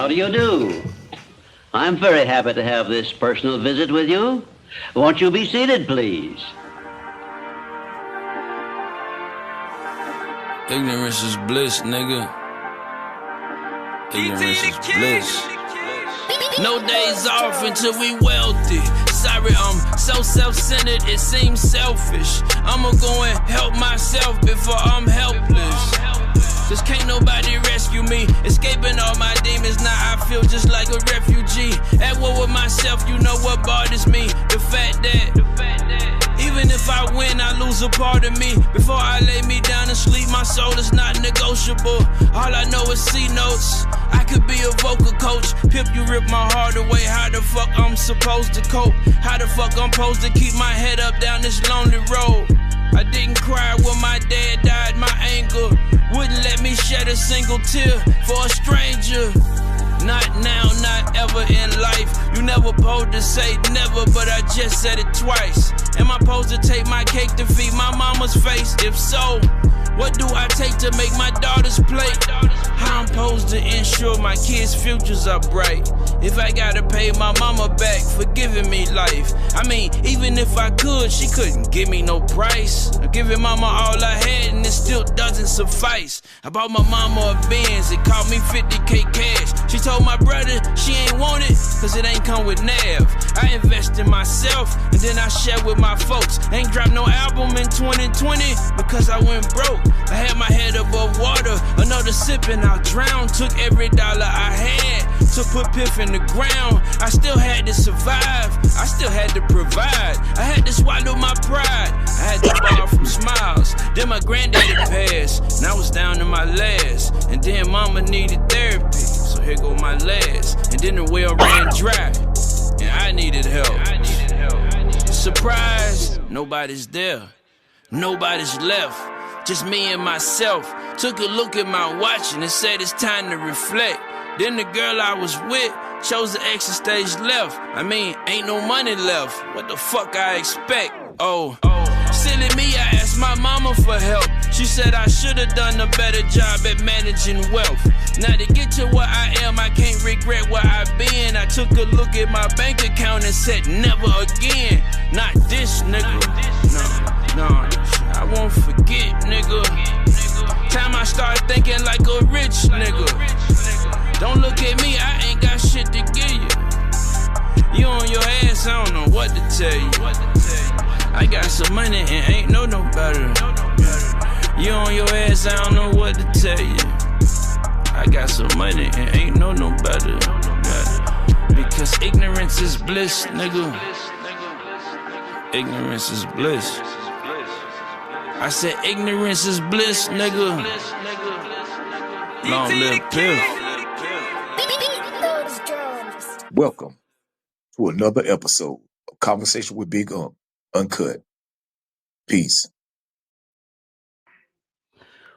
How do you do? I'm very happy to have this personal visit with you. Won't you be seated, please? Ignorance is bliss, nigga. Ignorance is bliss. No days off until we wealthy. Sorry, I'm so self-centered, it seems selfish. I'ma go and help myself before I'm helpless. Cause can't nobody rescue me. Escaping all my demons, now I feel just like a refugee. At war with myself, you know what bothers me. The fact that even if I win, I lose a part of me. Before I lay me down and sleep, my soul is not negotiable. All I know is C notes. I could be a vocal coach. Pip, you rip my heart away. How the fuck I'm supposed to cope? How the fuck I'm supposed to keep my head up down this lonely road? I didn't cry when my dad died. My anger wouldn't let me shed a single tear for a stranger. Not now, not ever in life. You never supposed to say never, but I just said it twice. Am I supposed to take my cake to feed my mama's face? If so, what do I take to make my daughter's plate? How I'm supposed to ensure my kids' futures are bright? If I gotta pay my mama back for giving me life. I mean, even if I could, she couldn't give me no price. I'm giving mama all I had and it still doesn't suffice. I bought my mama a Benz, it cost me 50K cash. She told my brother she ain't want it, cause it ain't come with NAV. I invest in myself and then I share with my folks. Ain't dropped no album in 2020 because I went broke. I had my head above water, another sip and I drowned. Took every dollar I had to put Piff in the ground. I still had to survive, I still had to provide. I had to swallow my pride, I had to borrow from Smiles. Then my granddaddy passed, and I was down to my last. And then mama needed therapy, so here go my last. And then the well ran dry, and I needed help. Surprise, nobody's there, nobody's left. Just me and myself. Took a look at my watch and it said it's time to reflect. Then the girl I was with chose the exit stage left. I mean, ain't no money left. What the fuck I expect? Oh, silly me, I asked my mama for help. She said I should've done a better job at managing wealth. Now to get to where I am, I can't regret where I've been. I took a look at my bank account and said never again. Not this nigga, no, I won't forget, nigga. Time I start thinking like a rich nigga. Don't look at me, I ain't got shit to give you. You on your ass, I don't know what to tell you. I got some money and ain't no better. You on your ass, I don't know what to tell you. I got some money and ain't no better. Because ignorance is bliss, nigga. Ignorance is bliss. I said ignorance is bliss, nigga. Long live Piff. Welcome to another episode of Conversation with Big Unc, Uncut. Peace.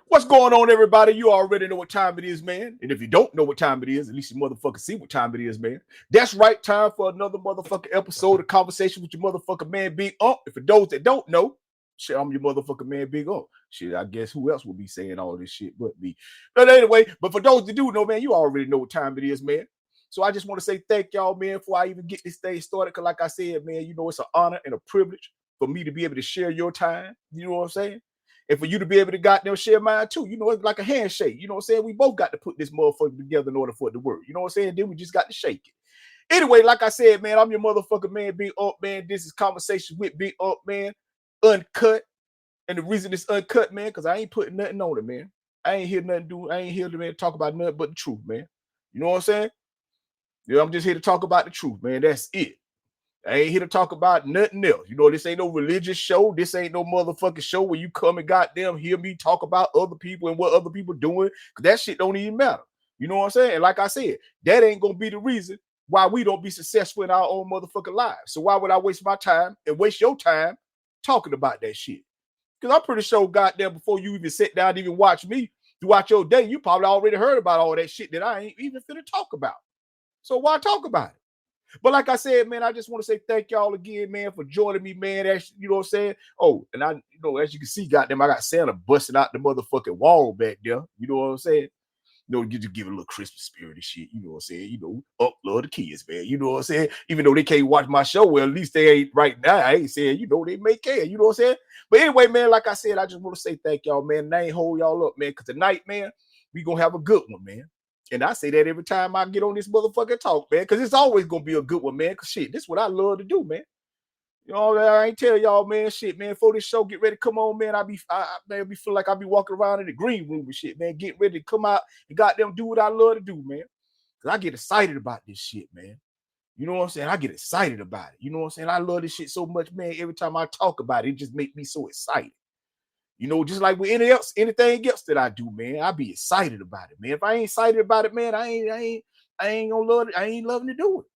What's going on, everybody? You already know what time it is, man. And if you don't know what time it is, at least you motherfucker see what time it is, man. That's right, time for another motherfucking episode of Conversation with your motherfucking man, Big Unc. And for those that don't know, shit, I'm your motherfucking man, Big Unc. Shit, I guess who else would be saying all this shit but me? But anyway, but for those that do know, man, you already know what time it is, man. So I just want to say thank y'all, man, before I even get this thing started. Because like I said, man, you know, it's an honor and a privilege for me to be able to share your time. You know what I'm saying? And for you to be able to goddamn share mine too. You know, it's like a handshake. You know what I'm saying? We both got to put this motherfucker together in order for it to work. You know what I'm saying? Then we just got to shake it. Anyway, like I said, man, I'm your motherfucking man, Big Unc, man. This is Conversation with Big Unc, man. Uncut. And the reason it's uncut, man, because I ain't putting nothing on it, man. I ain't here nothing to do. I ain't here to, man, talk about nothing but the truth, man. You know what I'm saying? Yeah, I'm just here to talk about the truth, man. That's it. I ain't here to talk about nothing else. You know, this ain't no religious show. This ain't no motherfucking show where you come and goddamn hear me talk about other people and what other people doing. Because that shit don't even matter. You know what I'm saying? And like I said, that ain't going to be the reason why we don't be successful in our own motherfucking lives. So why would I waste my time and waste your time talking about that shit? Because I'm pretty sure, goddamn, before you even sit down and even watch me throughout your day, you probably already heard about all that shit that I ain't even finna talk about. So why talk about it? But like I said, man, I just want to say thank y'all again, man, for joining me, man. That's, you know what I'm saying? Oh, and I, you know, as you can see, goddamn, I got Santa busting out the motherfucking wall back there. You know what I'm saying? You just give it a little Christmas spirit and shit. You know what I'm saying? Love the kids, man. You know what I'm saying? Even though they can't watch my show, well, at least they ain't right now. I ain't saying, they may care. You know what I'm saying? But anyway, man, like I said, I just want to say thank y'all, man. And I ain't hold y'all up, man, because tonight, man, we going to have a good one, man. And I say that every time I get on this motherfucking talk, man, because it's always going to be a good one, man, because shit, this is what I love to do, man. I ain't tell y'all, man, shit, man, before this show get ready to come on, man, I be feel like I be walking around in the green room and shit, man, get ready to come out and goddamn do what I love to do, man, because I get excited about this shit, man. You know what I'm saying? I get excited about it. You know what I'm saying? I love this shit so much, man. Every time I talk about it, it just makes me so excited. Just like with anything else that I do, man, I be excited about it, man. If I ain't excited about it, man, I ain't gonna love it. I ain't loving to do it.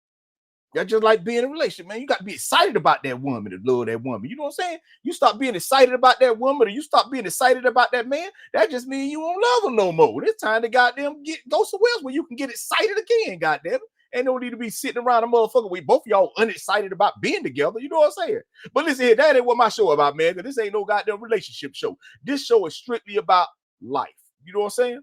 That's just like being in a relationship, man. You got to be excited about that woman, to love that woman. You know what I'm saying? You stop being excited about that woman, or you stop being excited about that man, that just means you won't love him no more. It's time to goddamn go somewhere else where you can get excited again, goddamn it. Ain't no need to be sitting around a motherfucker with both of y'all unexcited about being together. You know what I'm saying? But listen here, that ain't what my show about, man, because this ain't no goddamn relationship show. This show is strictly about life. You know what I'm saying?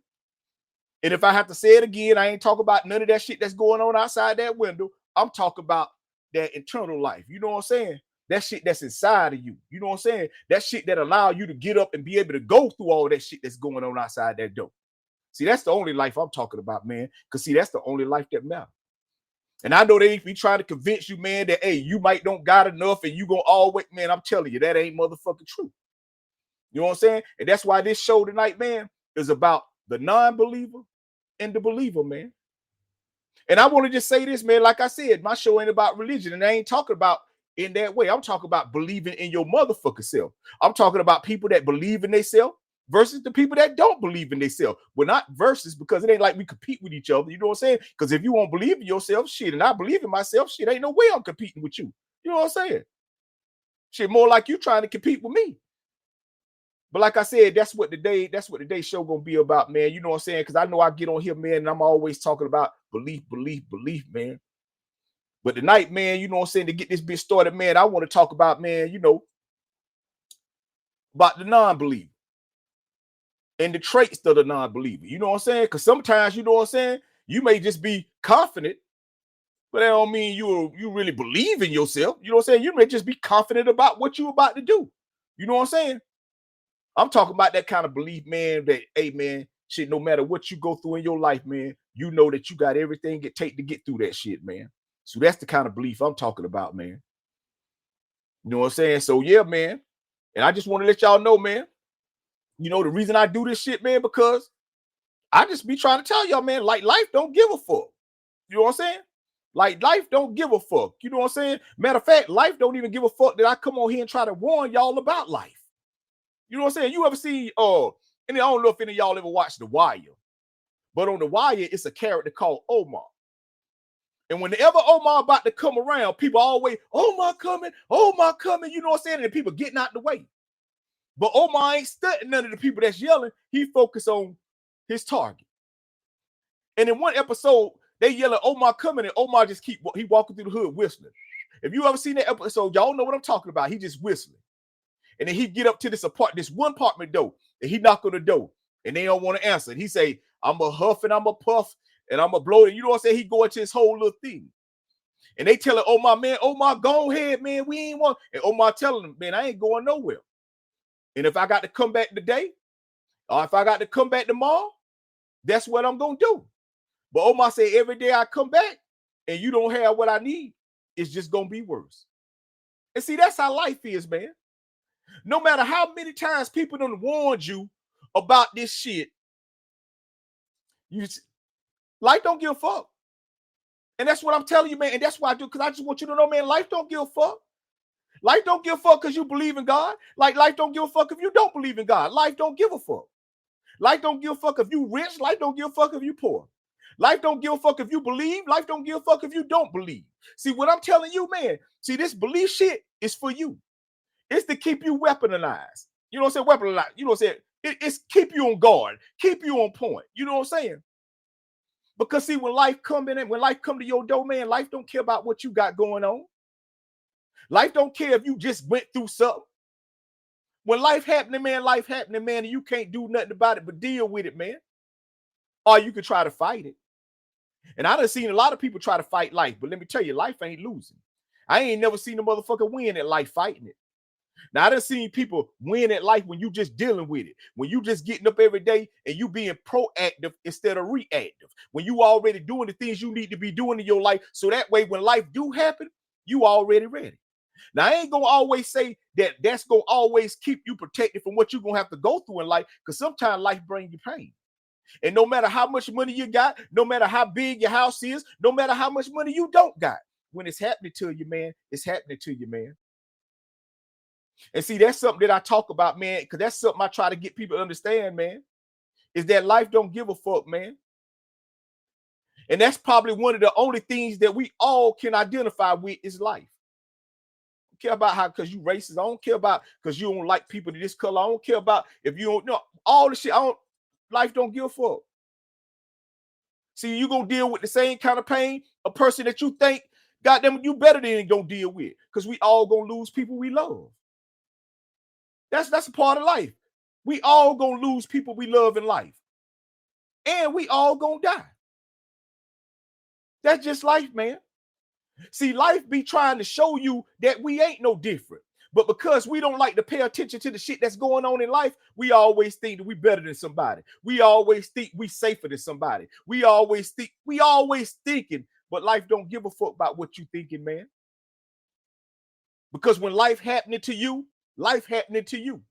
And if I have to say it again, I ain't talking about none of that shit that's going on outside that window. I'm talking about that internal life. You know what I'm saying? That shit that's inside of you. You know what I'm saying? That shit that allow you to get up and be able to go through all that shit that's going on outside that door. See, that's the only life I'm talking about, man. Because, see, that's the only life that matters. And I know they be trying to convince you, man, that, hey, you might don't got enough and you gonna always, man, I'm telling you, that ain't motherfucking true. You know what I'm saying? And that's why this show tonight, man, is about the non-believer and the believer, man. And I want to just say this, man, like I said, my show ain't about religion, and I ain't talking about in that way. I'm talking about believing in your motherfucking self. I'm talking about people that believe in themselves versus the people that don't believe in themselves. Well, not versus, because it ain't like we compete with each other. You know what I'm saying? Because if you won't believe in yourself, shit, and I believe in myself, shit, ain't no way I'm competing with you. You know what I'm saying? Shit, more like you trying to compete with me. But like I said, that's what the day show gonna be about, man. You know what I'm saying? Because I know I get on here, man, and I'm always talking about belief, man. But tonight, man, you know what I'm saying, to get this bitch started, man, I want to talk about, man, about the non-believer and the traits of the non-believer. You know what I'm saying? Because sometimes, you know what I'm saying, you may just be confident, but that don't mean you really believe in yourself. You know what I'm saying? You may just be confident about what you're about to do. You know what I'm saying? I'm talking about that kind of belief, man, that, hey, man, shit, no matter what you go through in your life, man, you know that you got everything it take to get through that shit, man. So that's the kind of belief I'm talking about, man. You know what I'm saying? So, yeah, man. And I just want to let y'all know, man, the reason I do this shit, man, because I just be trying to tell y'all, man, like, life don't give a fuck. You know what I'm saying? Like, life don't give a fuck. You know what I'm saying? Matter of fact, life don't even give a fuck that I come on here and try to warn y'all about life. You know what I'm saying? You ever see, and I don't know if any of y'all ever watched The Wire, but on The Wire, it's a character called Omar. And whenever Omar about to come around, people always, Omar coming, you know what I'm saying? And people getting out the way. But Omar ain't studying none of the people that's yelling. He focused on his target. And in one episode, they yelling, Omar coming, and Omar just he walking through the hood whistling. If you ever seen that episode, y'all know what I'm talking about. He just whistling. And then he get up to this one apartment door, and he knock on the door, and they don't want to answer. And he say, I'm a huff and I'm a puff and I'm a blow. You know what I'm saying? He go into his whole little thing. And they tell him, Omar, man, Omar, go ahead, man. We ain't want. And Omar telling him, man, I ain't going nowhere. And if I got to come back today, or if I got to come back tomorrow, that's what I'm going to do. But Omar say, every day I come back and you don't have what I need, it's just going to be worse. And see, that's how life is, man. No matter how many times people done warned you about this shit, life don't give a fuck. And that's what I'm telling you, man. And that's why I do, because I just want you to know, man, life don't give a fuck. Life don't give a fuck because you believe in God. Like, life don't give a fuck if you don't believe in God. Life don't give a fuck. Life don't give a fuck if you rich. Life don't give a fuck if you poor. Life don't give a fuck if you believe. Life don't give a fuck if you don't believe. See, what I'm telling you, man, see, this belief shit is for you. It's to keep you weaponized. You know what I'm saying? Weaponized. You know what I'm saying? It's keep you on guard, keep you on point. You know what I'm saying? Because see, when life come to your door, man, life don't care about what you got going on. Life don't care if you just went through something. When life happening, man, and you can't do nothing about it but deal with it, man. or you could try to fight it. And I done seen a lot of people try to fight life, but let me tell you, life ain't losing. I ain't never seen a motherfucker win at life fighting it. Now, I done seen people win at life when you just dealing with it, when you just getting up every day and you being proactive instead of reactive, when you already doing the things you need to be doing in your life, so that way when life do happen, you already ready. Now, I ain't gonna always say that that's gonna always keep you protected from what you're gonna have to go through in life, because sometimes life brings you pain. And no matter how much money you got, no matter how big your house is, no matter how much money you don't got, when it's happening to you, man, it's happening to you, man. And see, that's something that I talk about, man, because that's something I try to get people to understand, man, is that life don't give a fuck, man. And that's probably one of the only things that we all can identify with is life. I don't care about how, because you racist. I don't care about because you don't like people of this color. I don't care about if you don't know all the shit. Life don't give a fuck. See, you're going to deal with the same kind of pain a person that you think, goddamn, you better than don't deal with, because we all going to lose people we love. That's a part of life. We all gonna lose people we love in life. And we all gonna die. That's just life, man. See, life be trying to show you that we ain't no different. But because we don't like to pay attention to the shit that's going on in life, we always think that we better than somebody. We always think we safer than somebody. We always thinking, but life don't give a fuck about what you thinking, man. Because when life happening to you, life happening to you.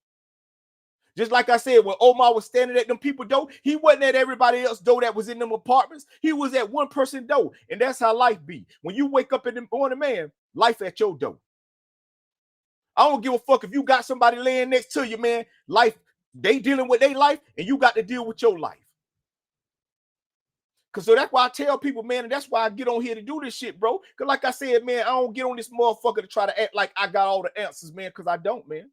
Just like I said, when Omar was standing at them people door, he wasn't at everybody else door that was in them apartments. He was at one person door. And that's how life be. When you wake up in the morning, man, life at your door. I don't give a fuck if you got somebody laying next to you, man. Life, they dealing with their life, and you got to deal with your life. Because so that's why I tell people, man, and that's why I get on here to do this shit, bro. Because like I said, man, I don't get on this motherfucker to try to act like I got all the answers, man, because I don't, man.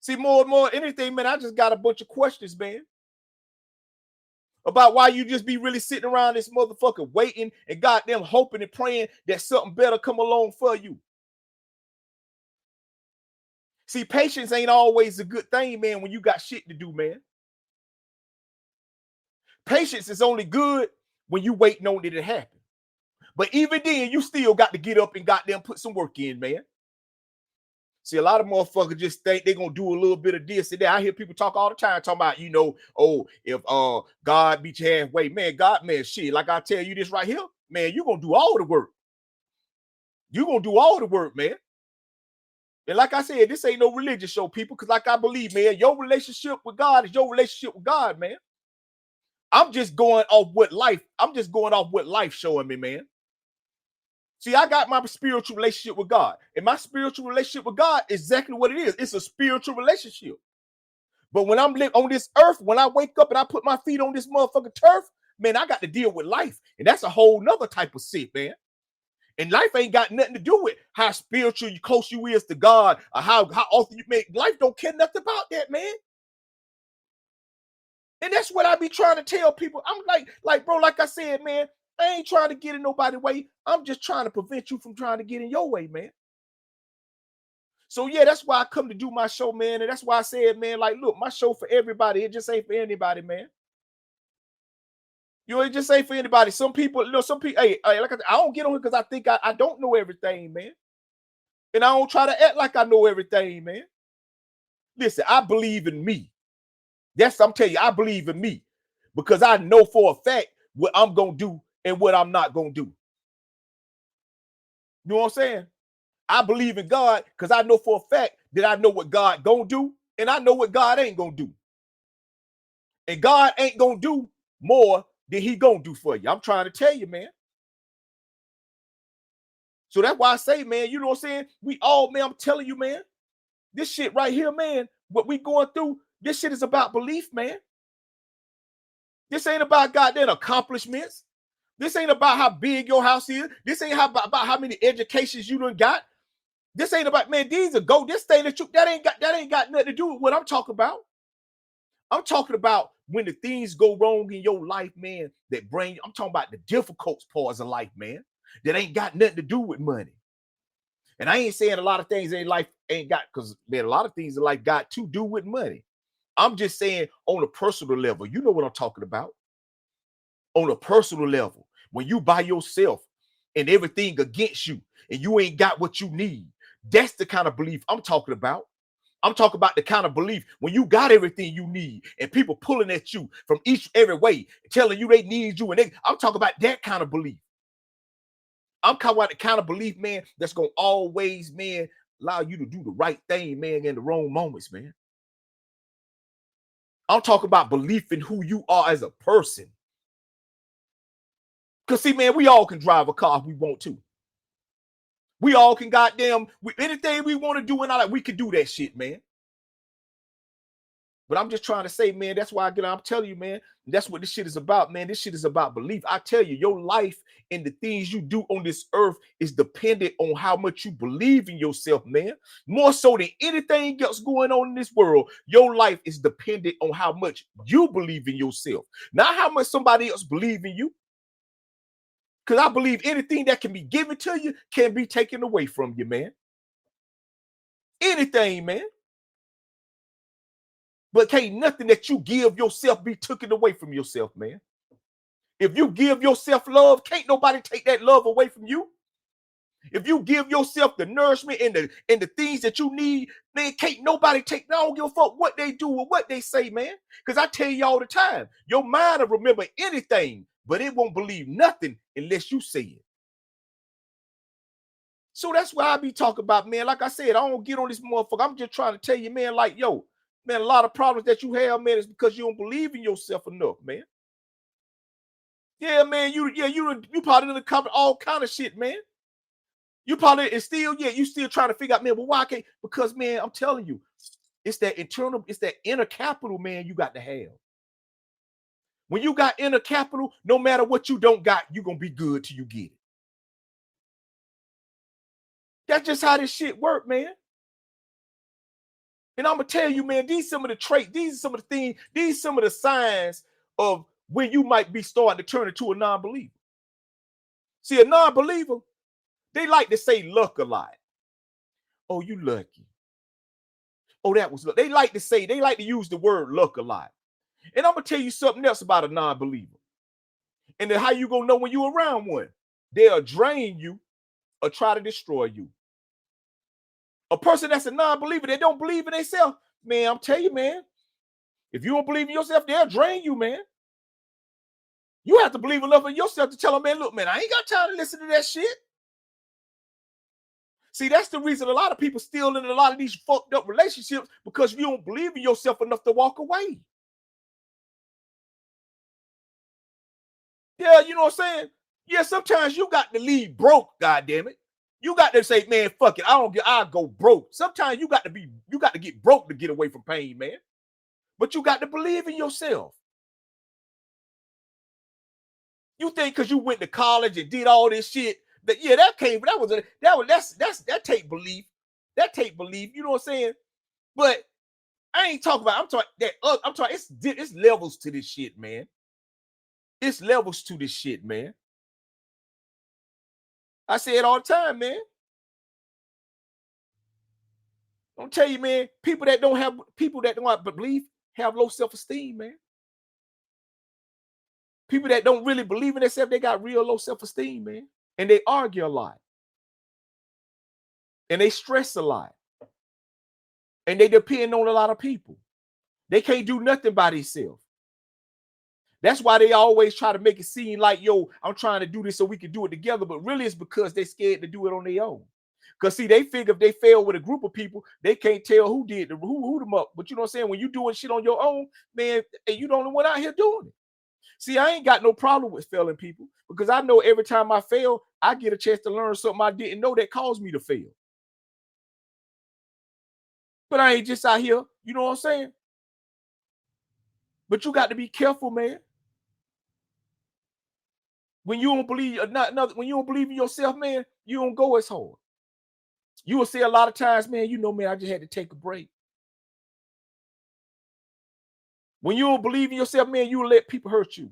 See, more and more anything, man, I just got a bunch of questions, man, about why you just be really sitting around this motherfucker waiting and goddamn hoping and praying that something better come along for you. See, patience ain't always a good thing, man, when you got shit to do, man. Patience is only good when you waiting on it to happen. But even then, you still got to get up and goddamn put some work in, man. See, a lot of motherfuckers just think they're going to do a little bit of this and that. I hear people talk all the time, talking about, you know, oh, if God beat you halfway, man, God, man, shit, like I tell you this right here, man, you're going to do all the work. You're going to do all the work, man. And like I said, this ain't no religious show, people, because like I believe, man, your relationship with God is your relationship with God, man. I'm just going off what life showing me, man. See, I got my spiritual relationship with God. And my spiritual relationship with God is exactly what it is. It's a spiritual relationship. But when I'm living on this earth, when I wake up and I put my feet on this motherfucking turf, man, I got to deal with life. And that's a whole nother type of shit, man. And life ain't got nothing to do with how spiritual you close you is to God or how often you make. Life don't care nothing about that, man. And that's what I be trying to tell people. I'm like, bro, like I said, man, I ain't trying to get in nobody's way. I'm just trying to prevent you from trying to get in your way, man. So, yeah, that's why I come to do my show, man. And that's why I said, man, like, look, my show for everybody. It just ain't for anybody, man. You know, it just ain't for anybody. Some people, you know, hey, like I don't get on here because I think I don't know everything, man. And I don't try to act like I know everything, man. Listen, I believe in me. I'm telling you, I believe in me because I know for a fact what I'm going to do and what I'm not going to do. You know what I'm saying? I believe in God because I know for a fact that I know what God going to do and I know what God ain't going to do. And God ain't going to do more than he going to do for you. I'm trying to tell you, man. So that's why I say, man, you know what I'm saying? We all, man, I'm telling you, man, this shit right here, man, what we going through, this shit is about belief, man. This ain't about goddamn accomplishments. This ain't about how big your house is. This ain't about how many educations you done got. This ain't about, man, these are this thing that ain't got nothing to do with what I'm talking about. I'm talking about when the things go wrong in your life, man, I'm talking about the difficult parts of life, man, that ain't got nothing to do with money. And I ain't saying a lot of things in life ain't got, because, man, a lot of things in life got to do with money. I'm just saying on a personal level, you know what I'm talking about. on a personal level, when you by yourself and everything against you and you ain't got what you need, that's the kind of belief I'm talking about. I'm talking about the kind of belief when you got everything you need and people pulling at you from every way, telling you they need you. I'm talking about that kind of belief. I'm talking about the kind of belief, man, that's going to always, man, allow you to do the right thing, man, in the wrong moments, man. I'm talking about belief in who you are as a person. Because, see, man, we all can drive a car if we want to. We all can anything we want to do in our life, we can do that shit, man. But I'm just trying to say, man, that's why I'm telling you, man, that's what this shit is about, man. This shit is about belief. I tell you, your life and the things you do on this earth is dependent on how much you believe in yourself, man. More so than anything else going on in this world, your life is dependent on how much you believe in yourself, not how much somebody else believes in you. Because I believe anything that can be given to you can be taken away from you, man. Anything, man. But can't nothing that you give yourself be taken away from yourself, man. If you give yourself love, can't nobody take that love away from you. If you give yourself the nourishment and the things that you need, man, can't nobody take. I don't give a fuck what they do or what they say, man. Because I tell you all the time, your mind will remember anything, but it won't believe nothing unless you say it. So that's why I be talking about, man. Like I said, I don't get on this motherfucker. I'm just trying to tell you, man, like, yo, man, a lot of problems that you have, man, is because you don't believe in yourself enough, man. Yeah, man, you probably done covered all kind of shit, man. You probably you still trying to figure out, man, well, why I can't? Because, man, I'm telling you, it's that inner capital, man, you got to have. When you got inner capital, no matter what you don't got, you're gonna be good till you get it. That's just how this shit work, man. And I'm gonna tell you, man, these some of the traits, these are some of the things, these some of the signs of when you might be starting to turn into a non-believer. See, a non-believer, they like to say luck a lot. Oh, you lucky. Oh, that was luck. They like to use the word luck a lot. And I'm gonna tell you something else about a non-believer. And then how you gonna know when you're around one? They'll drain you or try to destroy you. A person that's a non-believer, they don't believe in themselves, man, I'm telling you, man, if you don't believe in yourself, they'll drain you, man. You have to believe enough in yourself to tell them, man, look, man, I ain't got time to listen to that shit. See, that's the reason a lot of people still in a lot of these fucked up relationships, because you don't believe in yourself enough to walk away. Yeah, you know what I'm saying? Yeah, sometimes you got to leave broke, goddammit. You got to say, man, fuck it, I'll go broke. Sometimes you got to get broke to get away from pain, man. But you got to believe in yourself. You think because you went to college and did all this shit that that take belief. That take belief, you know what I'm saying? But I ain't talking about, I'm talking it's levels to this shit, man. It's levels to this shit, man. I say it all the time, man. I'll tell you, man, people that don't have belief have low self-esteem, man. People that don't really believe in themselves, they got real low self-esteem, man. And they argue a lot. And they stress a lot. And they depend on a lot of people. They can't do nothing by themselves. That's why they always try to make it seem like, yo, I'm trying to do this so we can do it together. But really it's because they're scared to do it on their own. Because, see, they figure if they fail with a group of people, they can't tell who did who them up. But you know what I'm saying? When you doing shit on your own, man, and you the only one out here doing it. See, I ain't got no problem with failing people, because I know every time I fail, I get a chance to learn something I didn't know that caused me to fail. But I ain't just out here, you know what I'm saying? But you got to be careful, man. When you don't believe when you don't believe in yourself, man, you don't go as hard. You will say a lot of times, man, you know, man, I just had to take a break. When you don't believe in yourself, man, you will let people hurt you.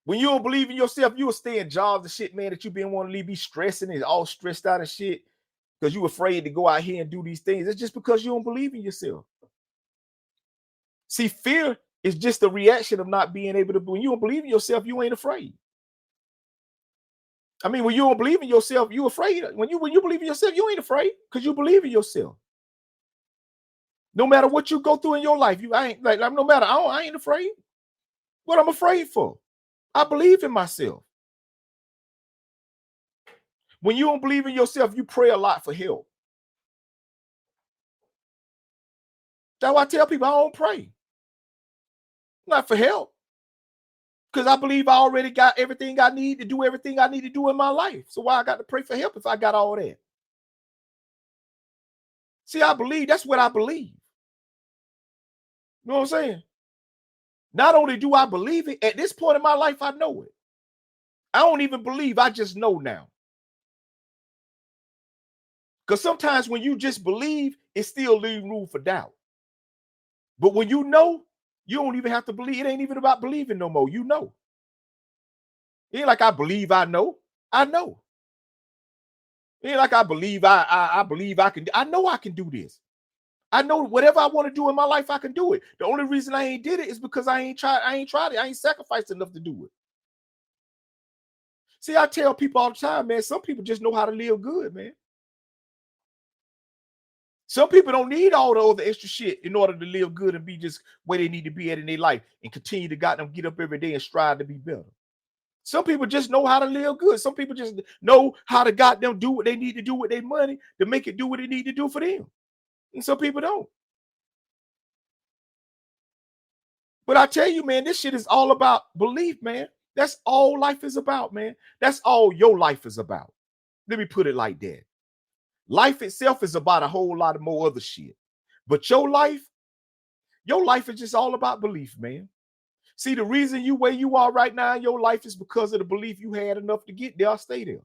When you don't believe in yourself, you will stay in jobs and shit, man, that you been wanting to leave, be stressing and all stressed out and shit because you afraid to go out here and do these things. It's just because you don't believe in yourself. See, fear It's just the reaction of not being able to. When you don't believe in yourself, you ain't afraid. I mean, when you don't believe in yourself, you afraid. When you believe in yourself, you ain't afraid because you believe in yourself. No matter what you go through in your life, I ain't like no matter. I ain't afraid. What I'm afraid for? I believe in myself. When you don't believe in yourself, you pray a lot for help. That's why I tell people I don't pray. Not for help. Because I believe I already got everything I need to do everything I need to do in my life. So why I got to pray for help if I got all that? See, I believe. That's what I believe. You know what I'm saying? Not only do I believe it, at this point in my life, I know it. I don't even believe. I just know now. Because sometimes when you just believe, it still leaves room for doubt. But when you know, you don't even have to believe. It ain't even about believing no more. You know. It ain't like I believe I know. I know. It ain't like I believe I believe I can. I know I can do this. I know whatever I want to do in my life, I can do it. The only reason I ain't did it is because I ain't tried it. I ain't sacrificed enough to do it. See, I tell people all the time, man, some people just know how to live good, man. Some people don't need all the other extra shit in order to live good and be just where they need to be at in their life and continue to get up every day and strive to be better. Some people just know how to live good. Some people just know how to goddamn do what they need to do with their money to make it do what they need to do for them. And some people don't. But I tell you, man, this shit is all about belief, man. That's all life is about, man. That's all your life is about. Let me put it like that. Life itself is about a whole lot of more other shit. But your life is just all about belief, man. See, the reason you where you are right now in your life is because of the belief you had enough to get there or stay there.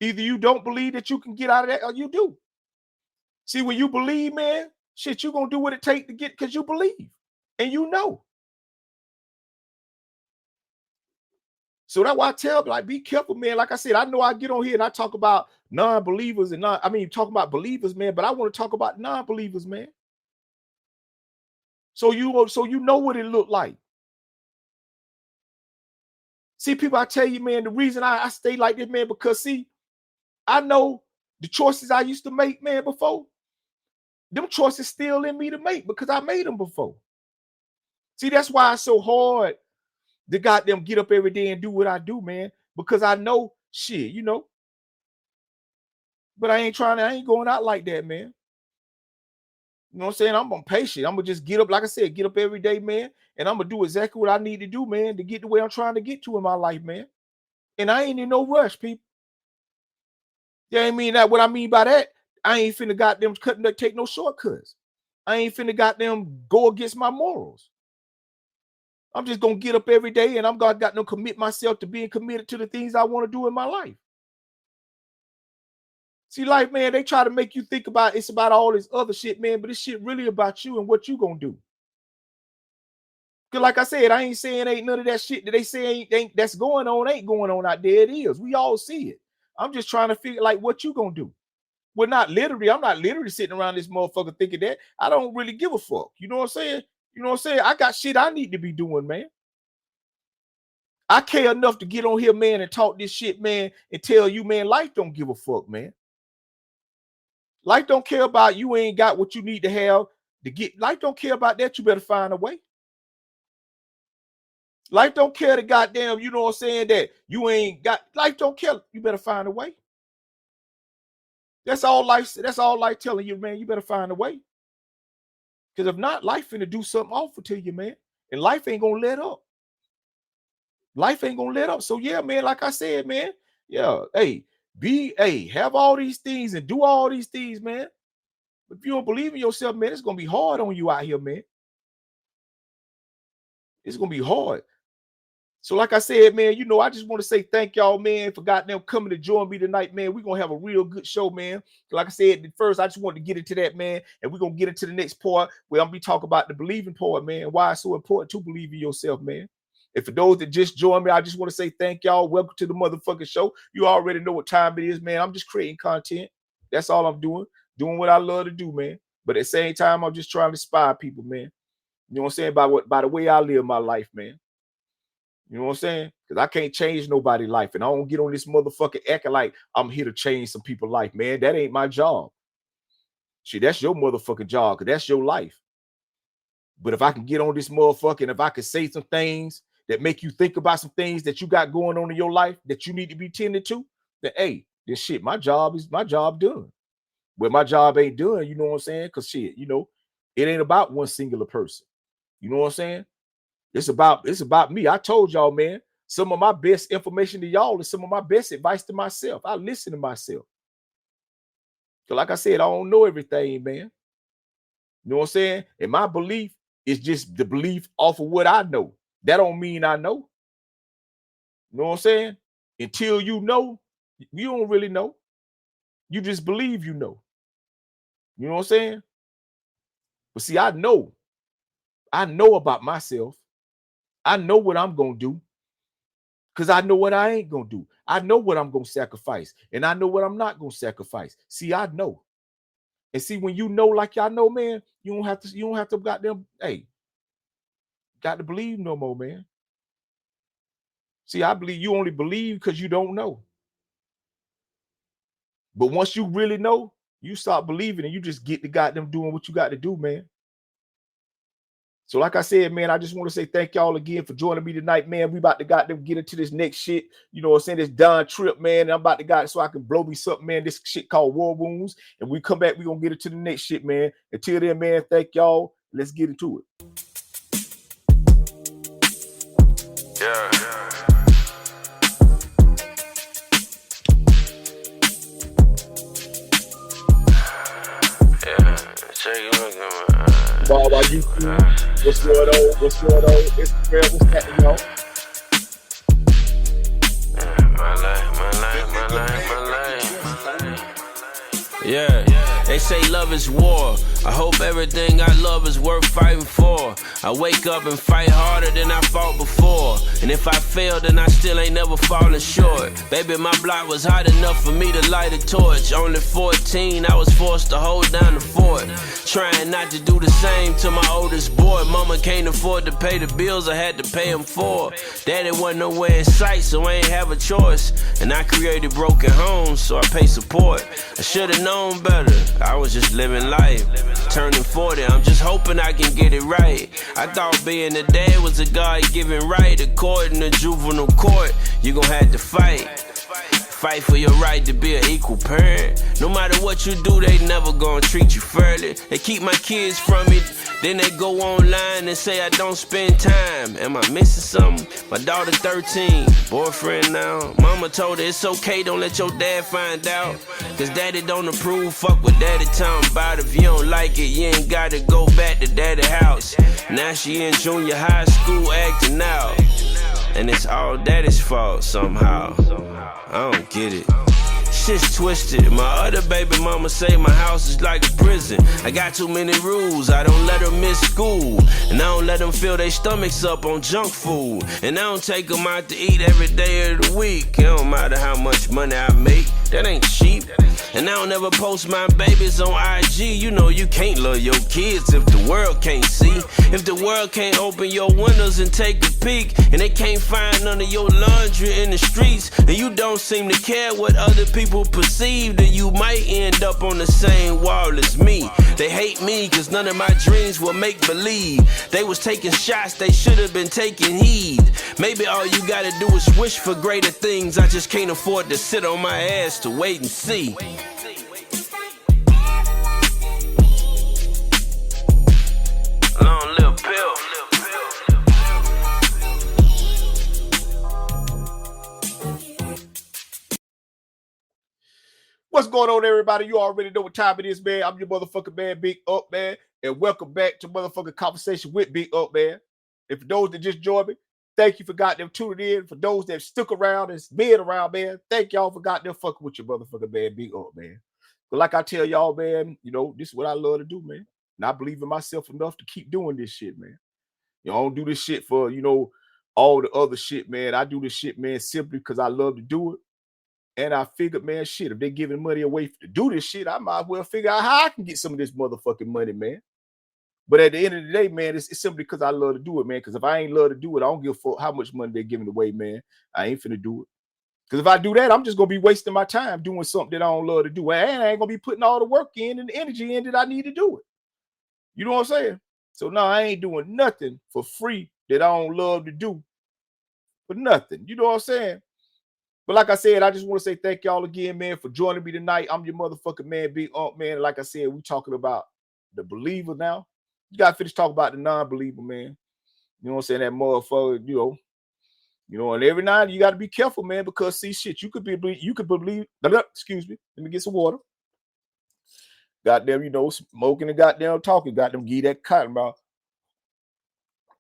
Either you don't believe that you can get out of that or you do. See, when you believe, man, shit, you're going to do what it takes to get because you believe. And you know. So that's why I tell, like, be careful, man. Like I said, I know I get on here and I talk about non-believers and talking about believers, man, but I want to talk about non-believers, man. So you know what it looked like. See, people, I tell you, man, the reason I stay like this, man, because see, I know the choices I used to make, man, before. Them choices still in me to make because I made them before. See, that's why it's so hard to goddamn get up every day and do what I do, man, because I know shit, you know. But I ain't going out like that, man. You know what I'm saying? I'm patient. I'm gonna just get up, like I said, get up every day, man, and I'm gonna do exactly what I need to do, man, to get the way I'm trying to get to in my life, man. And I ain't in no rush, people. Yeah, I mean that. What I mean by that, I ain't finna goddamn take no shortcuts. I ain't finna goddamn go against my morals. I'm just gonna get up every day and I'm gonna goddamn commit myself to being committed to the things I want to do in my life. See, life, man, they try to make you think about it's about all this other shit, man, but this shit really about you and what you gonna do. Because like I said, I ain't saying ain't none of that shit that they say ain't that's going on ain't going on out there. It is. We all see it. I'm just trying to figure like what you gonna do. Well, I'm not literally sitting around this motherfucker thinking that. I don't really give a fuck. You know what I'm saying? You know what I'm saying? I got shit I need to be doing, man. I care enough to get on here, man, and talk this shit, man, and tell you, man, life don't give a fuck, man. Life don't care about you ain't got what you need to have to get. Life don't care about that. You better find a way. Life don't care the goddamn, you know what I'm saying, that you ain't got. Life don't care. You better find a way. That's all life telling you, man. You better find a way. Because if not, life finna do something awful to you, man. And life ain't gonna let up. Life ain't gonna let up. So yeah, man, like I said, man, yeah, have all these things and do all these things, man. But if you don't believe in yourself, man, it's gonna be hard on you out here, man. It's gonna be hard. So, like I said, man, you know, I just want to say thank y'all, man, for goddamn coming to join me tonight, man. We're gonna have a real good show, man. Like I said at first, I just wanted to get into that, man, and we're gonna get into the next part where I'm gonna be talking about the believing part, man, why it's so important to believe in yourself, man. And for those that just joined me, I just want to say thank y'all. Welcome to the motherfucking show. You already know what time it is, man. I'm just creating content. That's all I'm doing what I love to do, man. But at the same time, I'm just trying to inspire people, man. You know what I'm saying? By the way I live my life, man. You know what I'm saying? Because I can't change nobody's life. And I don't get on this motherfucker acting like I'm here to change some people's life, man. That ain't my job. Shit, that's your motherfucking job, because that's your life. But if I can get on this motherfucker and if I can say some things that make you think about some things that you got going on in your life that you need to be tended to, then hey, this shit, my job done. But my job ain't done, you know what I'm saying? Because shit, you know, it ain't about one singular person. You know what I'm saying? It's about me. I told y'all, man, some of my best information to y'all is some of my best advice to myself. I listen to myself. So like I said, I don't know everything, man. You know what I'm saying? And my belief is just the belief off of what I know. That don't mean I know. You know what I'm saying? Until you know, you don't really know. You just believe you know. You know what I'm saying? But see, I know about myself. I know what I'm going to do because I know what I ain't going to do. I know what I'm going to sacrifice, and I know what I'm not going to sacrifice. See, I know. And see, when you know like y'all know, man, you don't have to goddamn, hey, got to believe no more, man. See, I believe you only believe because you don't know. But once you really know, you start believing and you just get the goddamn doing what you got to do, man. So like I said, man, I just want to say thank y'all again for joining me tonight, man. We about to goddamn get into this next shit. You know what I'm saying? This Don trip, man. And I'm about to got so I can blow me something, man. This shit called War Wounds. And we come back, we gonna get into the next shit, man. Until then, man, thank y'all. Let's get into it. Yeah. While you what's going on? Instagram, what's happening, y'all? My life. Yeah. They say love is war. I hope everything I love is worth fighting for. I wake up and fight harder than I fought before. And if I fail, then I still ain't never falling short. Baby, my block was hot enough for me to light a torch. Only 14, I was forced to hold down the fort. Trying not to do the same to my oldest boy. Mama can't afford to pay the bills, I had to pay him for. Daddy wasn't nowhere in sight, so I ain't have a choice. And I created broken homes, so I pay support. I should've known better, I was just living life. Turning 40, I'm just hoping I can get it right. I thought being a dad was a God-given right. According to juvenile court, you gon' have to fight. Fight for your right to be an equal parent. No matter what you do, they never gonna treat you fairly. They keep my kids from me, then they go online and say I don't spend time. Am I missing something? My daughter 13, boyfriend now. Mama told her it's okay, don't let your dad find out. Cause daddy don't approve, fuck what daddy talking about. If you don't like it, you ain't gotta go back to daddy's house. Now she in junior high school acting out. And it's all daddy's fault somehow. I don't get it. Shit's twisted. My other baby mama say my house is like a prison. I got too many rules. I don't let them miss school. And I don't let them fill their stomachs up on junk food. And I don't take them out to eat every day of the week. It don't matter how much money I make. That ain't cheap. And I don't ever post my babies on IG. You know you can't love your kids if the world can't see. If the world can't open your windows and take a peek. And they can't find none of your laundry in the streets. And you don't seem to care what other people perceive, then you might end up on the same wall as me. They hate me cause none of my dreams were make believe. They was taking shots, they should have been taking heed. Maybe all you gotta do is wish for greater things. I just can't afford to sit on my ass to wait and see. Long little pill. What's going on, everybody? You already know what time it is, man. I'm your motherfucking man, Big Unc, man. And welcome back to motherfucking Conversation with Big Unc, man. And for those that just joined me, thank you for goddamn tuning in. For those that stuck around and been around, man, thank y'all for goddamn fucking with your motherfucking man, Big Unc, man. But like I tell y'all, man, you know, this is what I love to do, man. And I believe in myself enough to keep doing this shit, man. You know, I don't do this shit for, you know, all the other shit, man. I do this shit, man, simply because I love to do it. And I figured, man, shit, if they're giving money away to do this shit, I might as well figure out how I can get some of this motherfucking money, man. But at the end of the day, man, it's simply because I love to do it, man. Because if I ain't love to do it, I don't give a fuck how much money they're giving away, man. I ain't finna do it. Because if I do that, I'm just gonna be wasting my time doing something that I don't love to do. And I ain't gonna be putting all the work in and the energy in that I need to do it. You know what I'm saying? So no, I ain't doing nothing for free that I don't love to do for nothing. You know what I'm saying? But like I said, I just want to say thank y'all again, man, for joining me tonight. I'm your motherfucking man, Big Unc, man. And like I said, we talking about the believer now. You gotta finish talking about the non-believer, man. You know what I'm saying? That motherfucker, and every night you got to be careful, man, because see, shit, you could believe. Excuse me, let me get some water. Goddamn, smoking and goddamn talking, goddamn, give that cotton about.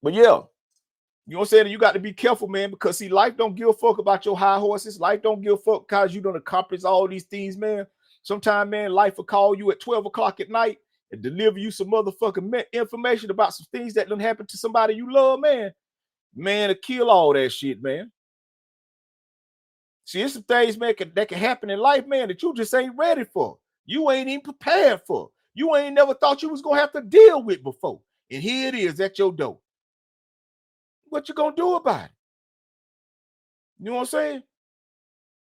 But yeah, you know what I'm saying? You got to be careful, man, because see, life don't give a fuck about your high horses. Life don't give a fuck because you don't accomplish all these things, man. Sometimes, man, life will call you at 12 o'clock at night and deliver you some motherfucking information about some things that done happen to somebody you love, man. Man, to kill all that shit, man. See, it's some things, man, that can happen in life, man, that you just ain't ready for. You ain't even prepared for. You ain't never thought you was gonna have to deal with before. And here it is at your door. What you gonna do about it? You know what I'm saying?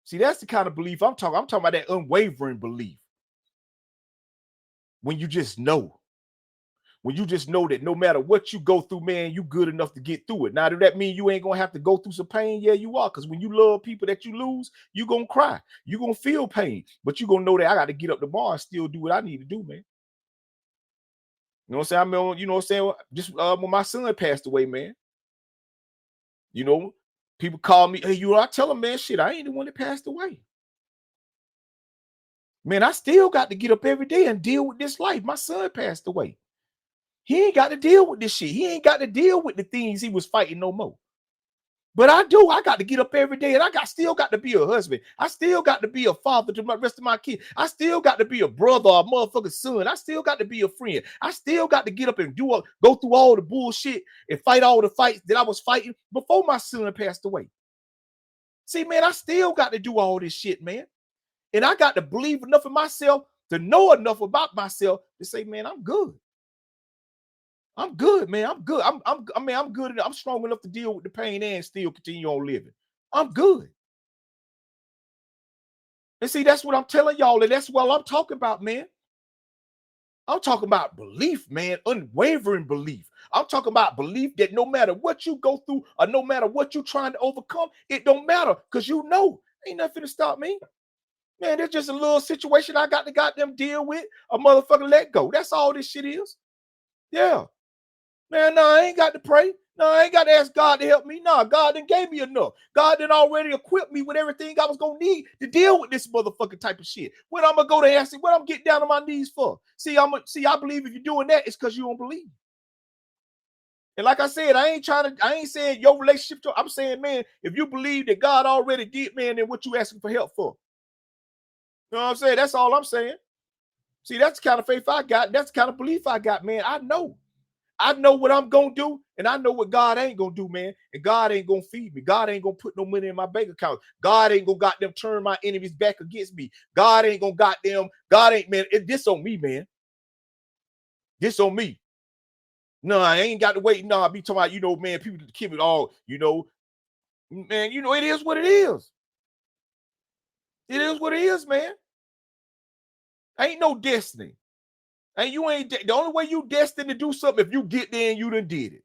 See, that's the kind of belief I'm talking. I'm talking about that unwavering belief. When you just know. When you just know that no matter what you go through, man, you good enough to get through it. Now, does that mean you ain't gonna have to go through some pain? Yeah, you are. Because when you love people that you lose, you gonna cry. You gonna feel pain. But you gonna know that I got to get up tomorrow and still do what I need to do, man. You know what I'm saying? I mean, you know what I'm saying? Just when my son passed away, man. People call me, hey, I tell them, man, shit, I ain't the one that passed away. Man, I still got to get up every day and deal with this life. My son passed away. He ain't got to deal with this shit. He ain't got to deal with the things he was fighting no more. But I do. I got to get up every day, and still got to be a husband. I still got to be a father to the rest of my kids. I still got to be a brother or a motherfucking son. I still got to be a friend. I still got to get up and go through all the bullshit and fight all the fights that I was fighting before my son passed away. See, man, I still got to do all this shit, man. And I got to believe enough in myself to know enough about myself to say, man, I'm good. I'm good, man. I'm good. I'm good enough. I'm strong enough to deal with the pain and still continue on living. I'm good. And see, that's what I'm telling y'all, and that's what I'm talking about, man. I'm talking about belief, man, unwavering belief. I'm talking about belief that no matter what you go through or no matter what you're trying to overcome, it don't matter because ain't nothing to stop me. Man, it's just a little situation I got to goddamn deal with. A motherfucker let go. That's all this shit is. Yeah. Man, no, I ain't got to pray. No, I ain't got to ask God to help me. No, God done gave me enough. God done already equipped me with everything I was going to need to deal with this motherfucking type of shit. When I'm going to go to ask him, what I'm getting down on my knees for? See, I believe if you're doing that, it's because you don't believe. And like I said, I ain't saying your relationship to, I'm saying, man, if you believe that God already did, man, then what you asking for help for? You know what I'm saying? That's all I'm saying. See, that's the kind of faith I got. That's the kind of belief I got, man. I know what I'm going to do, and I know what God ain't going to do, man. And God ain't going to feed me. God ain't going to put no money in my bank account. God ain't going to goddamn turn my enemies back against me. God ain't, man, this on me, man. This on me. No, I ain't got to wait. No, I be talking about, man, people keep it all, man, it is what it is. It is what it is, man. Ain't no destiny. And the only way you destined to do something if you get there and you done did it.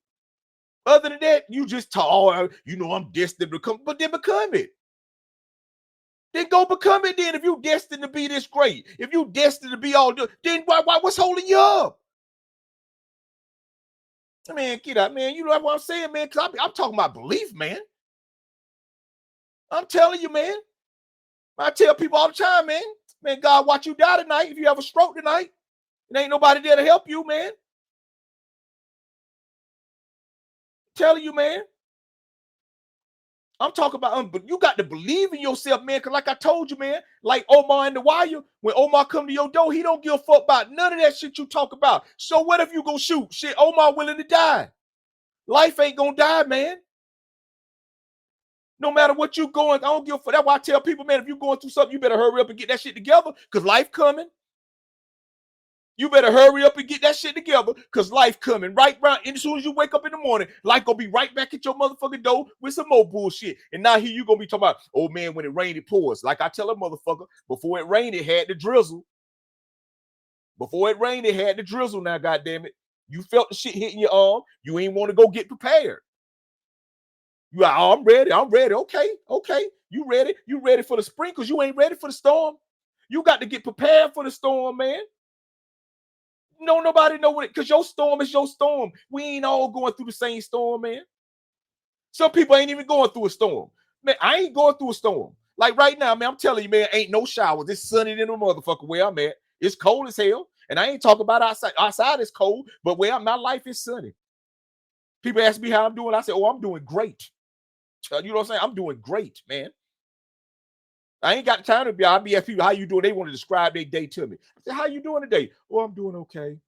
Other than that, you just talk, I'm destined to become, but then become it. Then go become it then if you destined to be this great. If you destined to be all good, then what's holding you up? Man, get out, man. You know what I'm saying, man? Because I'm talking about belief, man. I'm telling you, man. I tell people all the time, man. Man, God watch you die tonight. If you have a stroke tonight, and ain't nobody there to help you, man. Telling you, man. I'm talking about, but you got to believe in yourself, man. Because like I told you, man, like Omar in the Wire, when Omar come to your door, he don't give a fuck about none of that shit you talk about. So what if you go shoot? Shit, Omar willing to die. Life ain't gonna die, man. No matter what you going, I don't give a fuck. That's why I tell people, man, if you going through something, you better hurry up and get that shit together because life coming. You better hurry up and get that shit together, because life coming right round. And as soon as you wake up in the morning, life gonna be right back at your motherfucking door with some more bullshit. And now here you gonna be talking about, oh man, when it rains, it pours. Like I tell a motherfucker, before it rained, it had the drizzle. Before it rained, it had the drizzle. Now, goddamn it, you felt the shit hitting your arm. You ain't want to go get prepared. You like, oh, I'm ready. I'm ready. Okay. You ready? You ready for the spring? Because you ain't ready for the storm. You got to get prepared for the storm, man. No, nobody know what it, because your storm is your storm. We ain't all going through the same storm, man. Some people ain't even going through a storm. Man, I ain't going through a storm. Like right now, man, I'm telling you, man, ain't no showers. It's sunny in the motherfucker where I'm at. It's cold as hell. And I ain't talking about outside. Outside is cold, but where my life is sunny. People ask me how I'm doing. I say, oh, I'm doing great. You know what I'm saying? I'm doing great, man. I ain't got time to be. I'll be asking people how you doing. They want to describe their day to me. I say, how you doing today? Oh, I'm doing okay.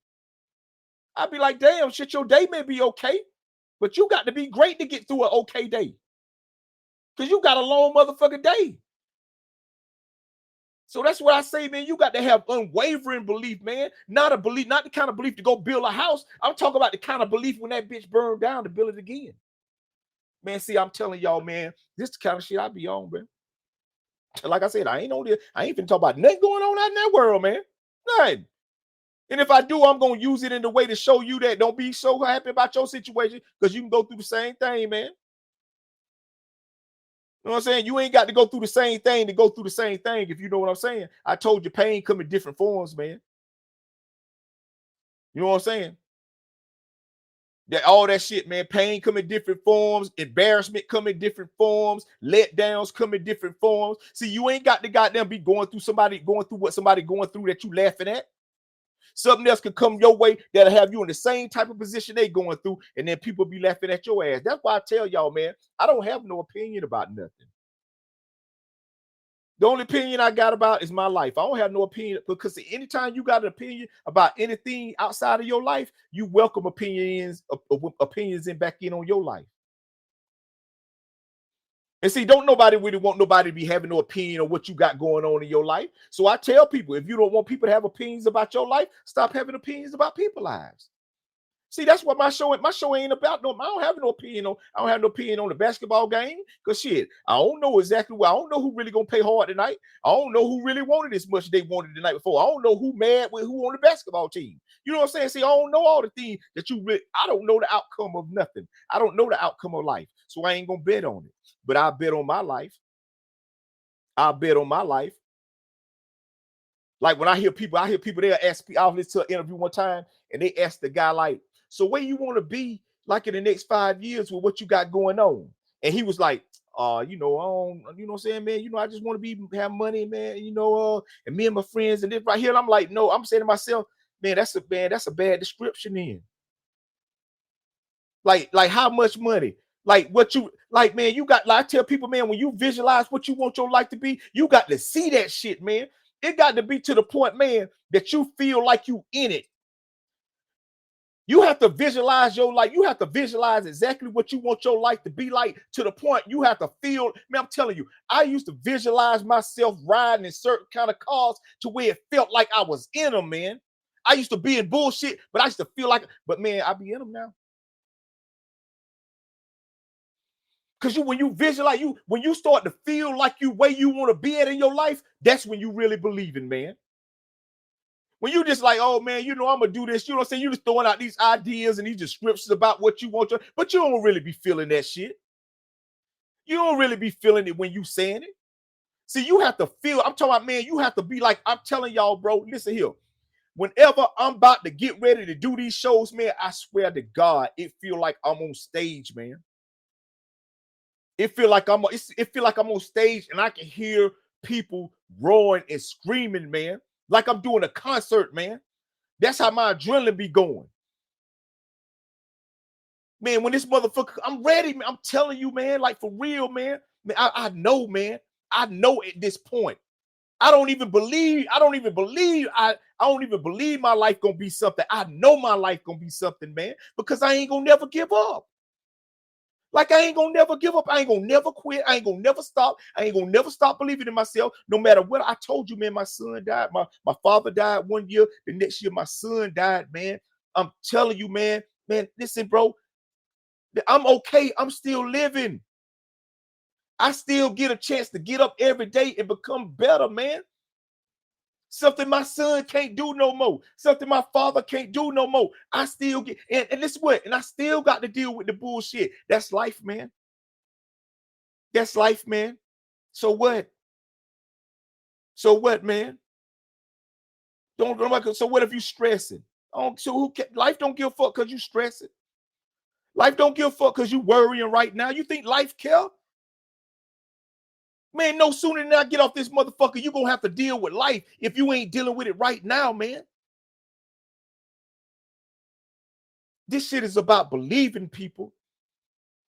I'd be like, damn, shit, your day may be okay, but you got to be great to get through an okay day. Because you got a long motherfucking day. So that's what I say, man. You got to have unwavering belief, man. Not the kind of belief to go build a house. I'm talking about the kind of belief when that bitch burned down to build it again. Man, see, I'm telling y'all, man, this the kind of shit I be on, man. Like I said, I ain't finna talk about nothing going on out in that world, man. Nothing. And if I do, I'm gonna use it in the way to show you that don't be so happy about your situation, because you can go through the same thing, man. You know what I'm saying? You ain't got to go through the same thing to go through the same thing, if you know what I'm saying. I told you pain come in different forms, man. You know what I'm saying? That all that shit, man. Pain come in different forms. Embarrassment come in different forms. Letdowns come in different forms. See, you ain't got to goddamn be going through what somebody going through that you laughing at. Something else could come your way that'll have you in the same type of position they going through, and then people be laughing at your ass. That's why I tell y'all, man, I don't have no opinion about nothing. The only opinion I got about is my life. I don't have no opinion, because anytime you got an opinion about anything outside of your life, you welcome opinions in back in on your life. And see, don't nobody really want nobody to be having no opinion on what you got going on in your life. So I tell people, if you don't want people to have opinions about your life, stop having opinions about people's lives. See, that's what my show ain't about. No, I don't have no opinion on the basketball game, because shit, I don't know exactly I don't know who really gonna play hard tonight. I don't know who really wanted as much as they wanted the night before. I don't know who mad with who on the basketball team. You know what I'm saying? See, I don't know all the things that I don't know the outcome of nothing. I don't know the outcome of life. So I ain't gonna bet on it. But I'll bet on my life. I'll bet on my life. Like when I hear people they'll ask me, I was listening to an interview one time, and they asked the guy, like, so where you want to be like in the next 5 years with what you got going on? And he was like, you know, I don't, you know what I'm saying, man, you know, I just want to have money, man, you know, and me and my friends and this right here. And I'm like, no, I'm saying to myself, man, that's a bad description then. Like how much money? Like what you like, man, you got, like I tell people, man, when you visualize what you want your life to be, you got to see that shit, man. It got to be to the point, man, that you feel like you in it. You have to visualize your life. You have to visualize exactly what you want your life to be like, to the point you have to feel. Man, I'm telling you, I used to visualize myself riding in certain kind of cars to where it felt like I was in them, man. I used to be in bullshit, but I used to feel like, but man, I be in them now. Because when you visualize, when you start to feel like where you want to be at in your life, that's when you really believe in, man. When you just like, oh man, you know, I'm gonna do this, you know what I'm saying? You just throwing out these ideas and these descriptions about what you want, but you don't really be feeling that shit. You don't really be feeling it when you saying it. See, you have to feel, I'm talking about, man, you have to be like, I'm telling y'all, bro, listen here. Whenever I'm about to get ready to do these shows, man, I swear to God, it feel like I'm on stage, man. It feel like I'm on stage, and I can hear people roaring and screaming, man. Like I'm doing a concert, man. That's how my adrenaline be going. Man, when this motherfucker, I'm ready, man. I'm telling you, man, like for real, man. Man, I know, man. I know at this point. I don't even believe my life gonna be something. I know my life gonna be something, man, because I ain't gonna never give up. Like, I ain't gonna never give up. I ain't gonna never quit. I ain't gonna never stop. I ain't gonna never stop believing in myself. No matter what. I told you, man, my son died. My father died one year. The next year, my son died, man. I'm telling you, man, listen, bro. I'm okay. I'm still living. I still get a chance to get up every day and become better, man. Something my son can't do no more. Something my father can't do no more. I still get, and this is what, and I still got to deal with the bullshit. That's life, man. That's life, man. So what? So what, man? So what if you stressing? Life don't give a fuck because you stressing. Life don't give a fuck because you worrying right now. You think life care? Man, no sooner than I get off this motherfucker, you gonna have to deal with life if you ain't dealing with it right now, man. This shit is about believing, people.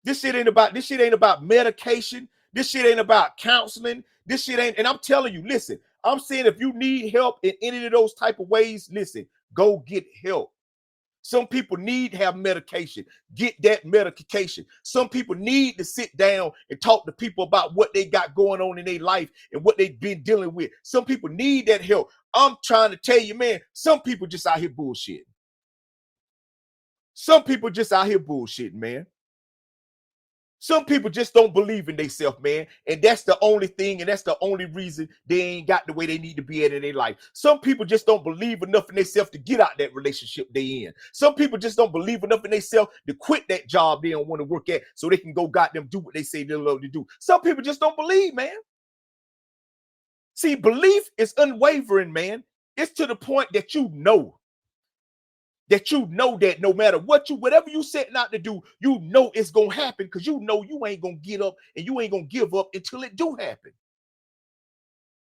This shit ain't about medication. This shit ain't about counseling. This shit ain't, and I'm telling you, listen, I'm saying if you need help in any of those type of ways, listen, go get help. Some people need to have medication. Get that medication. Some people need to sit down and talk to people about what they got going on in their life and what they've been dealing with. Some people need that help. I'm trying to tell you, man, some people just out here bullshitting. Some people just out here bullshitting, man. Some people just don't believe in themselves, man. And that's the only thing, and that's the only reason they ain't got the way they need to be at in their life. Some people just don't believe enough in themselves to get out that relationship they in. Some people just don't believe enough in themselves to quit that job they don't want to work at so they can go goddamn do what they say they love to do. Some people just don't believe, man. See, belief is unwavering, man. It's to the point that you know that no matter whatever you setting out to do, you know it's gonna happen because you know you ain't gonna get up and you ain't gonna give up until it do happen.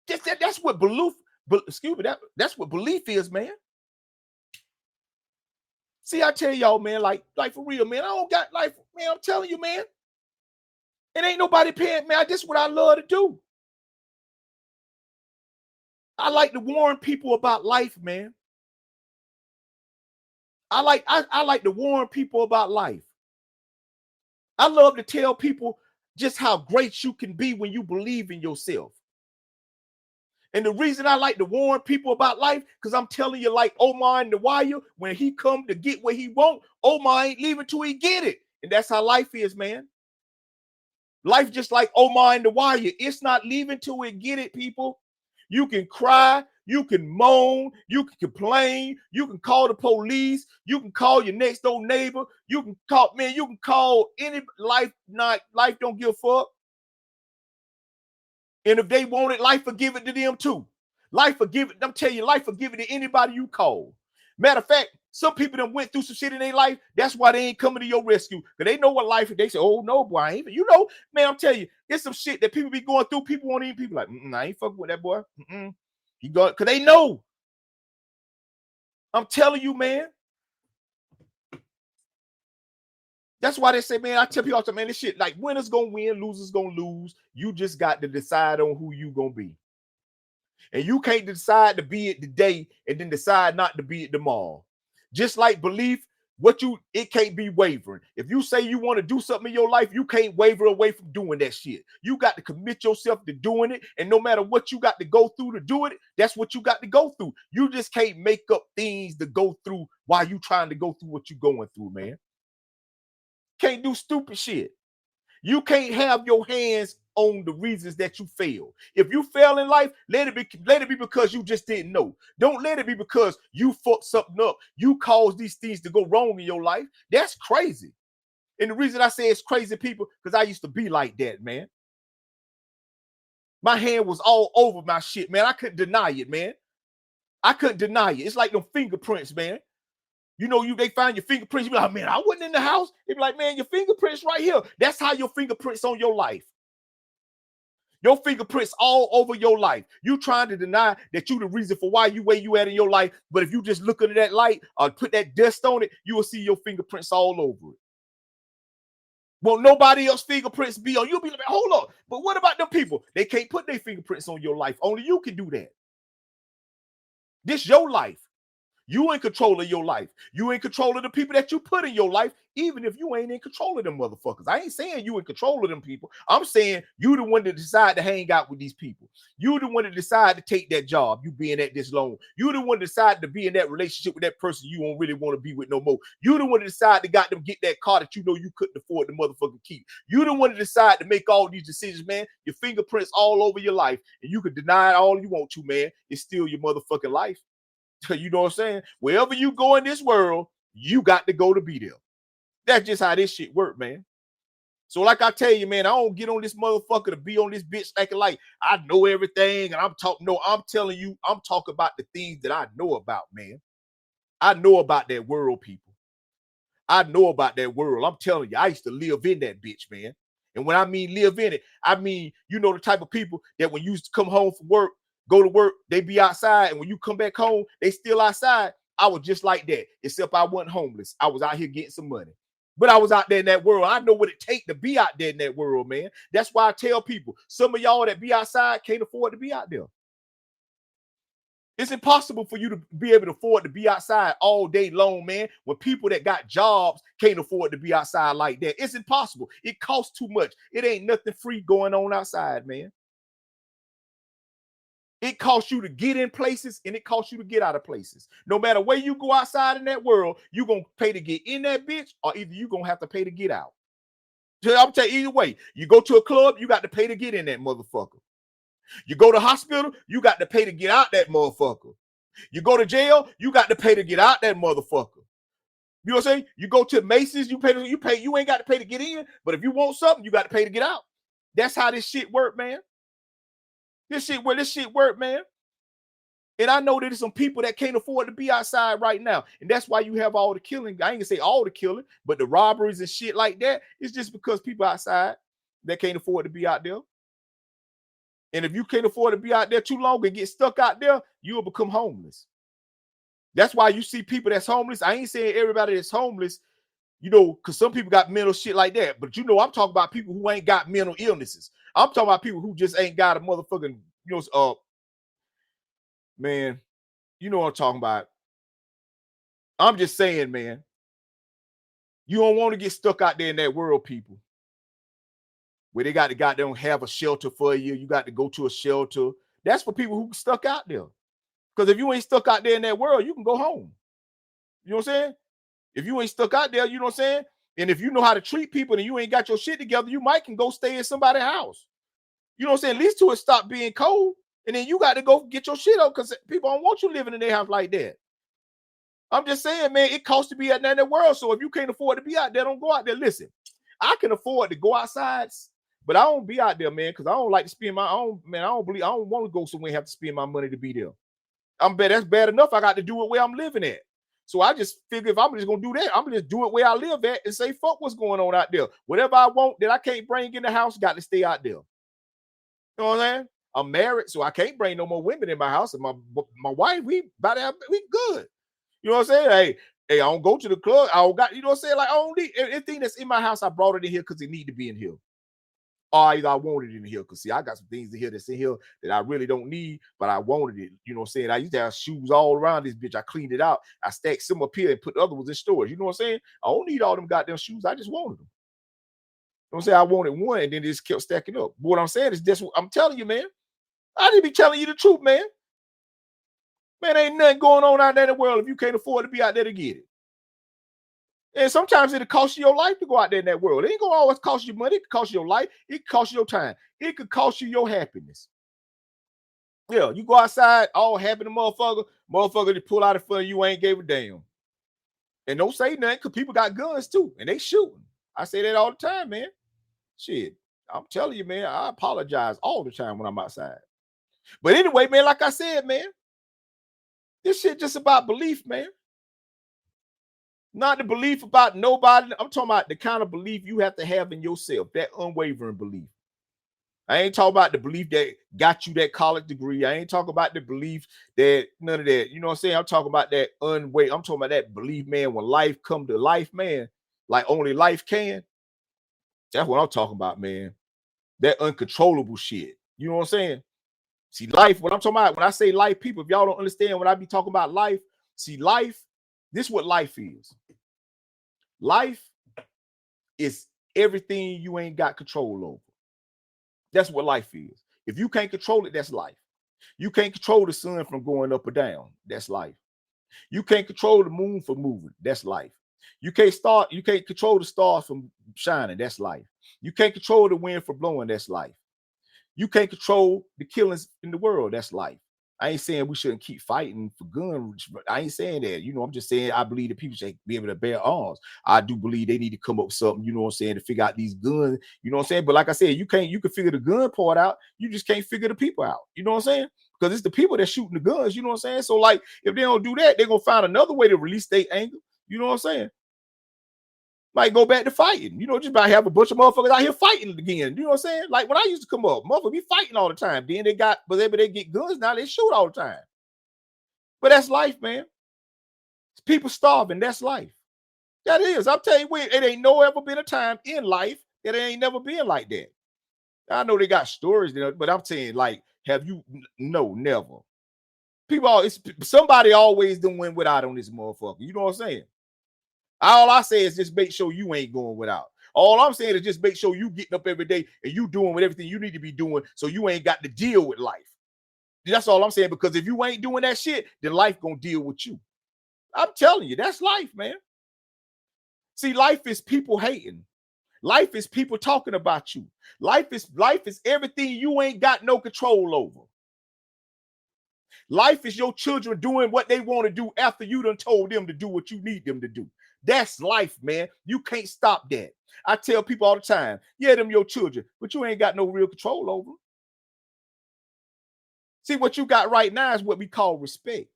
That's what belief, that's what belief is, man. See, I tell y'all, man, like for real, man, I don't got life, man. I'm telling you, man, it ain't nobody paying, man. This is what I love to do. I like to warn people about life, man. I like to warn people about life. I love to tell people just how great you can be when you believe in yourself. And the reason I like to warn people about life, because I'm telling you, like Omar in the Wire, when he come to get what he want, Omar ain't leaving till he get it. And that's how life is, man. Life just like Omar in the Wire. It's not leaving till we get it, people. You can cry, you can moan, you can complain, you can call the police, you can call your next door neighbor, you can call any life don't give a fuck. And if they want it, life will give it to them too. Life will give it, I'm telling you, life will give it to anybody you call. Matter of fact, some people that went through some shit in their life, that's why they ain't coming to your rescue. Because they know what life is. They say, oh no, boy, I ain't. You know, man, I'm telling you, it's some shit that people be going through. People won't even, people like, I ain't fucking with that boy. You go, because they know. I'm telling you, man. That's why they say, man, I tell people all the time, man, this shit, like winners gonna win, losers gonna lose. You just got to decide on who you gonna be. And you can't decide to be it today and then decide not to be it tomorrow. Just like belief, it can't be wavering. If you say you want to do something in your life, you can't waver away from doing that shit. You got to commit yourself to doing it. And no matter what you got to go through to do it, that's what you got to go through. You just can't make up things to go through while you trying to go through what you're going through, man. Can't do stupid shit. You can't have your hands on the reasons that you fail. If you fail in life, let it be because you just didn't know. Don't let it be because you fucked something up. You caused these things to go wrong in your life. That's crazy. And the reason I say it's crazy, people, because I used to be like that, man. My hand was all over my shit, man. I couldn't deny it, man. I couldn't deny it. It's like them fingerprints, man. You know, they find your fingerprints. You be like, man, I wasn't in the house. They be like, man, your fingerprints right here. That's how your fingerprints on your life. Your fingerprints all over your life. You trying to deny that you the reason for why you where you at in your life. But if you just look under that light or put that dust on it, you will see your fingerprints all over it. Won't nobody else fingerprints be on? You'll be like, hold up. But what about them people? They can't put their fingerprints on your life. Only you can do that. This your life. You in control of your life. You in control of the people that you put in your life, even if you ain't in control of them motherfuckers. I ain't saying you in control of them people. I'm saying you the one that decide to hang out with these people. You the one that decide to take that job, you being at this long. You the one that decide to be in that relationship with that person you don't really want to be with no more. You the one that decide to got them get that car that you know you couldn't afford to motherfucking keep. You the one that decide to make all these decisions, man. Your fingerprints all over your life, and you can deny it all you want to, man. It's still your motherfucking life. You know what I'm saying? Wherever you go in this world, you got to go to be there. That's just how this shit work, man. So like I tell you, man, I don't get on this motherfucker to be on this bitch acting like I know everything and I'm talking. No, I'm telling you, I'm talking about the things that I know about, man. I know about that world, people. I know about that world. I'm telling you, I used to live in that bitch, man. And when I mean live in it, I mean, you know, the type of people that when you used to come home from work, go to work, they be outside, and when you come back home, they still outside. I was just like that, except I wasn't homeless. I was out here getting some money. But I was out there in that world. I know what it takes to be out there in that world, man. That's why I tell people, some of y'all that be outside can't afford to be out there. It's impossible for you to be able to afford to be outside all day long, man, when people that got jobs can't afford to be outside like that. It's impossible. It costs too much. It ain't nothing free going on outside, man. It costs you to get in places and it costs you to get out of places. No matter where you go outside in that world, you're going to pay to get in that bitch, or either you're going to have to pay to get out. So I'm telling you, either way, you go to a club, you got to pay to get in that motherfucker. You go to hospital, you got to pay to get out that motherfucker. You go to jail, you got to pay to get out that motherfucker. You know what I'm saying? You go to Macy's, you ain't got to pay to get in, but if you want something, you got to pay to get out. That's how this shit work, man. This shit work, man. And I know that there's some people that can't afford to be outside right now. And that's why you have all the killing. I ain't gonna say all the killing, but the robberies and shit like that. It's just because people outside that can't afford to be out there. And if you can't afford to be out there too long and get stuck out there, you'll become homeless. That's why you see people that's homeless. I ain't saying everybody that's homeless, you know, because some people got mental shit like that. But you know, I'm talking about people who ain't got mental illnesses. I'm talking about people who just ain't got a motherfucking, you know, man, you know what I'm talking about. I'm just saying, man, you don't want to get stuck out there in that world, people, where they got to goddamn have a shelter for you. You got to go to a shelter. That's for people who stuck out there. Because if you ain't stuck out there in that world, you can go home. You know what I'm saying? If you ain't stuck out there, you know what I'm saying? And if you know how to treat people and you ain't got your shit together, you might can go stay in somebody's house. You know what I'm saying? At least till it stop being cold. And then you got to go get your shit up because people don't want you living in their house like that. I'm just saying, man, it costs to be out there in the world. So if you can't afford to be out there, don't go out there. Listen, I can afford to go outside, but I don't be out there, man, because I don't like to spend my own, man. I don't want to go somewhere and have to spend my money to be there. That's bad enough. I got to do it where I'm living at. So I just figure if I'm just gonna do that, I'm gonna just do it where I live at and say, fuck what's going on out there. Whatever I want that I can't bring in the house, got to stay out there. You know what I'm saying? I'm married, so I can't bring no more women in my house. And my wife, we good. You know what I'm saying? Hey, I don't go to the club. I don't got, you know what I'm saying? Like I don't need anything that's in my house. I brought it in here because it need to be in here. Or either I wanted it in here because see, I got some things in here that's in here that I really don't need, but I wanted it. You know what I'm saying? I used to have shoes all around this bitch. I cleaned it out. I stacked some up here and put the other ones in storage. You know what I'm saying? I don't need all them goddamn shoes. I just wanted them. You know what I'm saying? I wanted one and then it just kept stacking up. But what I'm saying is this: I'm telling you, man. I need to be telling you the truth, man. Man, ain't nothing going on out there in the world if you can't afford to be out there to get it. And sometimes it'll cost you your life to go out there in that world. It ain't gonna always cost you money. It could cost you your life. It could cost you your time. It could cost you your happiness. Yeah, you go outside all happy, the motherfucker to pull out in front of you ain't gave a damn. And don't say nothing because people got guns too and they shooting. I say that all the time, man. Shit, I'm telling you, man, I apologize all the time when I'm outside. But anyway, man, like I said, man, this shit just about belief, man. Not the belief about nobody. I'm talking about the kind of belief you have to have in yourself, that unwavering belief. I ain't talking about the belief that got you that college degree. I ain't talking about the belief that none of that. You know what I'm saying? I'm talking about that I'm talking about that belief, man, when life come to life, man, like only life can. That's what I'm talking about, man. That uncontrollable shit. You know what I'm saying? See, life, what I'm talking about, when I say life, people, if y'all don't understand when I be talking about life, See, life, this is what life is. Life is everything you ain't got control over. That's what life is. If you can't control it, that's life. You can't control the sun from going up or down. That's life. You can't control the moon from moving. That's life. You can't control the stars from shining. That's life. You can't control the wind from blowing. That's life. You can't control the killings in the world. That's life. I ain't saying we shouldn't keep fighting for guns. I ain't saying that. I'm just saying I believe that people should be able to bear arms. I do believe they need to come up with something, to figure out these guns, But like I said, you can figure the gun part out. You just can't figure the people out. You know what I'm saying? Because it's the people that's shooting the guns. You know what I'm saying? So like, if they don't do that, they're going to find another way to release their anger. You know what I'm saying? Like go back to fighting, just about have a bunch of motherfuckers out here fighting again. You know what I'm saying? Like when I used to come up, motherfuckers be fighting all the time. Then they get guns now, they shoot all the time. But that's life, man. People starving, that's life. That is. I'm telling you what, it ain't ever been a time in life that it ain't never been like that. I know they got stories there, but I'm saying, like, have you? No, never. Somebody always done went without on this motherfucker. You know what I'm saying? All I say is just make sure you ain't going without. All I'm saying is just make sure you getting up every day and you doing with everything you need to be doing so you ain't got to deal with life. That's all I'm saying, because if you ain't doing that shit, then life gonna deal with you. I'm telling you, that's life, man. See, life is people hating. Life is people talking about you. Life is everything you ain't got no control over. Life is your children doing what they want to do after you done told them to do what you need them to do. That's life, man. You can't stop that. I tell people all the time, yeah, them your children, but you ain't got no real control over them. See, what you got right now is what we call respect.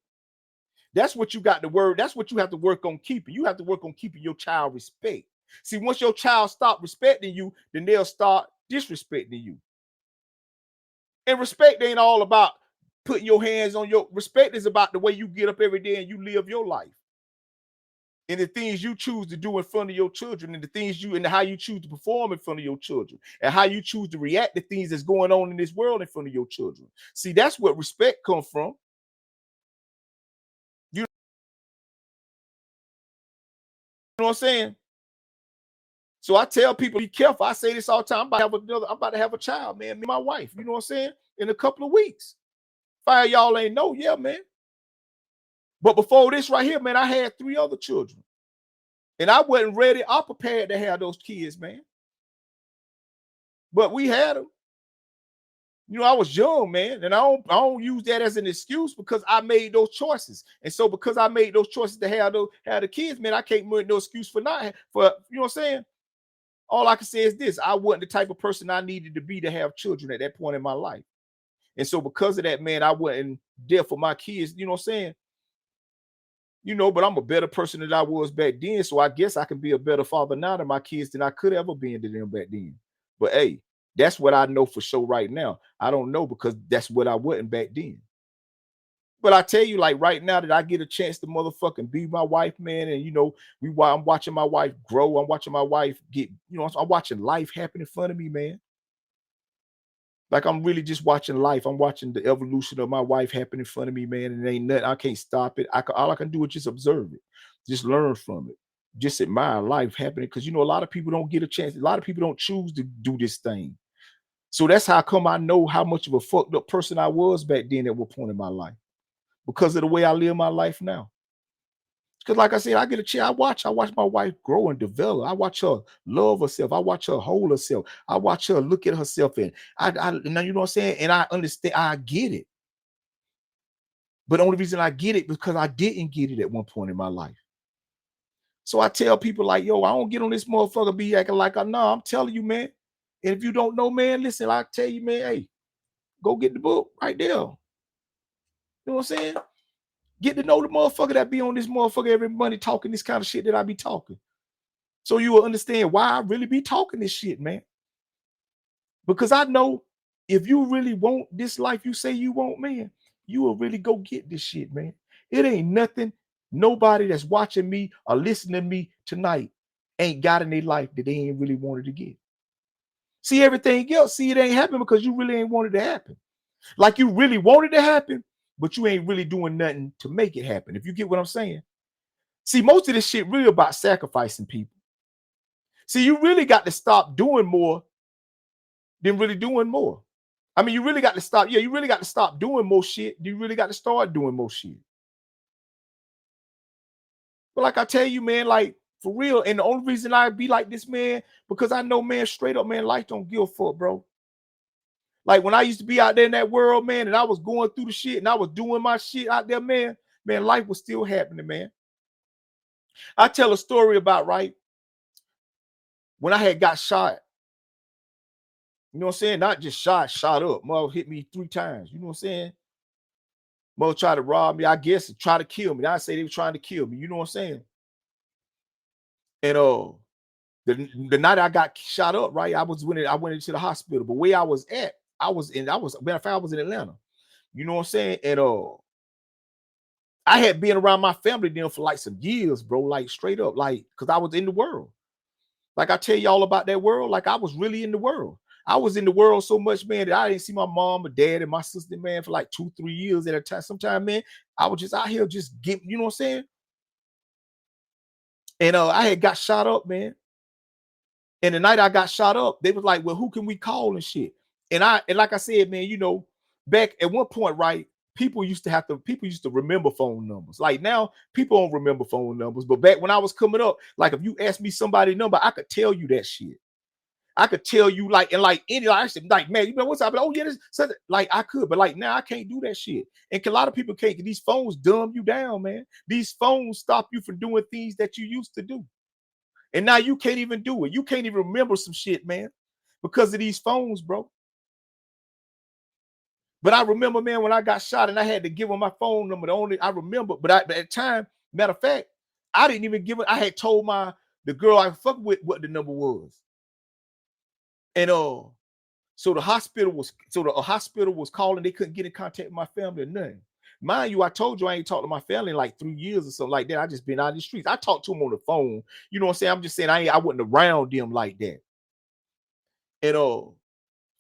That's what you got to work. That's what you have to work on keeping. You have to work on keeping your child respect. See, once your child stop respecting you, then they'll start disrespecting you. And respect ain't all about putting your hands on your respect. Is about the way you get up every day and you live your life. And the things you choose to do in front of your children, and the things and how you choose to perform in front of your children, and how you choose to react to things that's going on in this world in front of your children. See, that's what respect comes from. You know what I'm saying? So I tell people, be careful. I say this all the time. I'm about to have a child, man. Me and my wife, you know what I'm saying? In a couple of weeks. Fire y'all ain't know, yeah, man. But before this right here, man, I had 3 other children. And I wasn't ready or prepared to have those kids, man. But we had them. I was young, man. And I don't use that as an excuse, because I made those choices. And so because I made those choices to have the kids, man, I can't make no excuse for not, you know what I'm saying? All I can say is this: I wasn't the type of person I needed to be to have children at that point in my life. And so because of that, man, I wasn't there for my kids, you know what I'm saying? But I'm a better person than I was back then. So I guess I can be a better father now to my kids than I could ever been to them back then. But hey, that's what I know for sure right now. I don't know, because that's what I wasn't back then. But I tell you, like right now that I get a chance to motherfucking be my wife, man, and I'm watching my wife grow. I'm watching my wife get, I'm watching life happen in front of me, man. Like I'm really just watching life. I'm watching the evolution of my wife happen in front of me, man. And it ain't nothing. I can't stop it. All I can do is just observe it, just learn from it, just admire life happening. Because a lot of people don't get a chance. A lot of people don't choose to do this thing. So that's how come I know how much of a fucked up person I was back then at one point in my life, because of the way I live my life now. Because like I said, I get a chance. I watch my wife grow and develop. I watch her love herself. I watch her hold herself. I watch her look at herself. And now, you know what I'm saying? And I understand, I get it. But the only reason I get it because I didn't get it at one point in my life. So I tell people like, yo, I don't get on this motherfucker be acting like I know. I'm telling you, man. And if you don't know, man, listen, I tell you, man, hey, go get the book right there. You know what I'm saying? Get to know the motherfucker that be on this motherfucker every Monday talking this kind of shit that I be talking. So you will understand why I really be talking this shit, man. Because I know if you really want this life you say you want, man, you will really go get this shit, man. It ain't nothing nobody that's watching me or listening to me tonight ain't got in their life that they ain't really wanted to get. See, everything else, it ain't happen because you really ain't wanted to happen. Like you really wanted to happen, but you ain't really doing nothing to make it happen. If you get what I'm saying. See, most of this shit really about sacrificing people. See, you really got to stop doing more than really doing more. I mean, you really got to stop. Yeah, you really got to stop doing more shit. You really got to start doing more shit. But like I tell you, man, like for real, and the only reason I be like this, man, because I know, man, straight up, man, life don't give a fuck, bro. Like when I used to be out there in that world, man, and I was going through the shit and I was doing my shit out there, man, life was still happening, man. I tell a story about, right, when I had got shot. You know what I'm saying? Not just shot up. Mother hit me 3 times. You know what I'm saying? Mother tried to rob me, I guess, and try to kill me. I say they were trying to kill me. You know what I'm saying? And the night I got shot up, right? I went into the hospital. But where I was at, matter of fact, I was in Atlanta. You know what I'm saying? And I had been around my family then for like some years, bro. Like straight up, like, because I was in the world. Like I tell y'all about that world, like I was really in the world. I was in the world so much, man, that I didn't see my mom or dad and my sister, man, for like 2-3 years at a time. Sometimes, man, I was just out here just getting, you know what I'm saying? And I had got shot up, man. And the night I got shot up, they was like, well, who can we call and shit? And like I said, man, you know, back at one point, right, people used to remember phone numbers. Like now, people don't remember phone numbers. But back when I was coming up, like if you asked me somebody's number, I could tell you that shit. I could tell you, like, and like any, like, man, you know what's up? Oh yeah, this, so, like I could, but like now I can't do that shit. And a lot of people can't. These phones dumb you down, man. These phones stop you from doing things that you used to do, and now you can't even do it. You can't even remember some shit, man, because of these phones, bro. But I remember, man, when I got shot and I had to give them my phone number. The only I remember, but at the time, matter of fact, I didn't even give it. I had told the girl I fuck with what the number was. And so the hospital was calling. They couldn't get in contact with my family or nothing. Mind you, I told you I ain't talked to my family in like 3 years or something like that. I just been out in the streets. I talked to them on the phone. You know what I'm saying? I'm just saying I wasn't around them like that. And for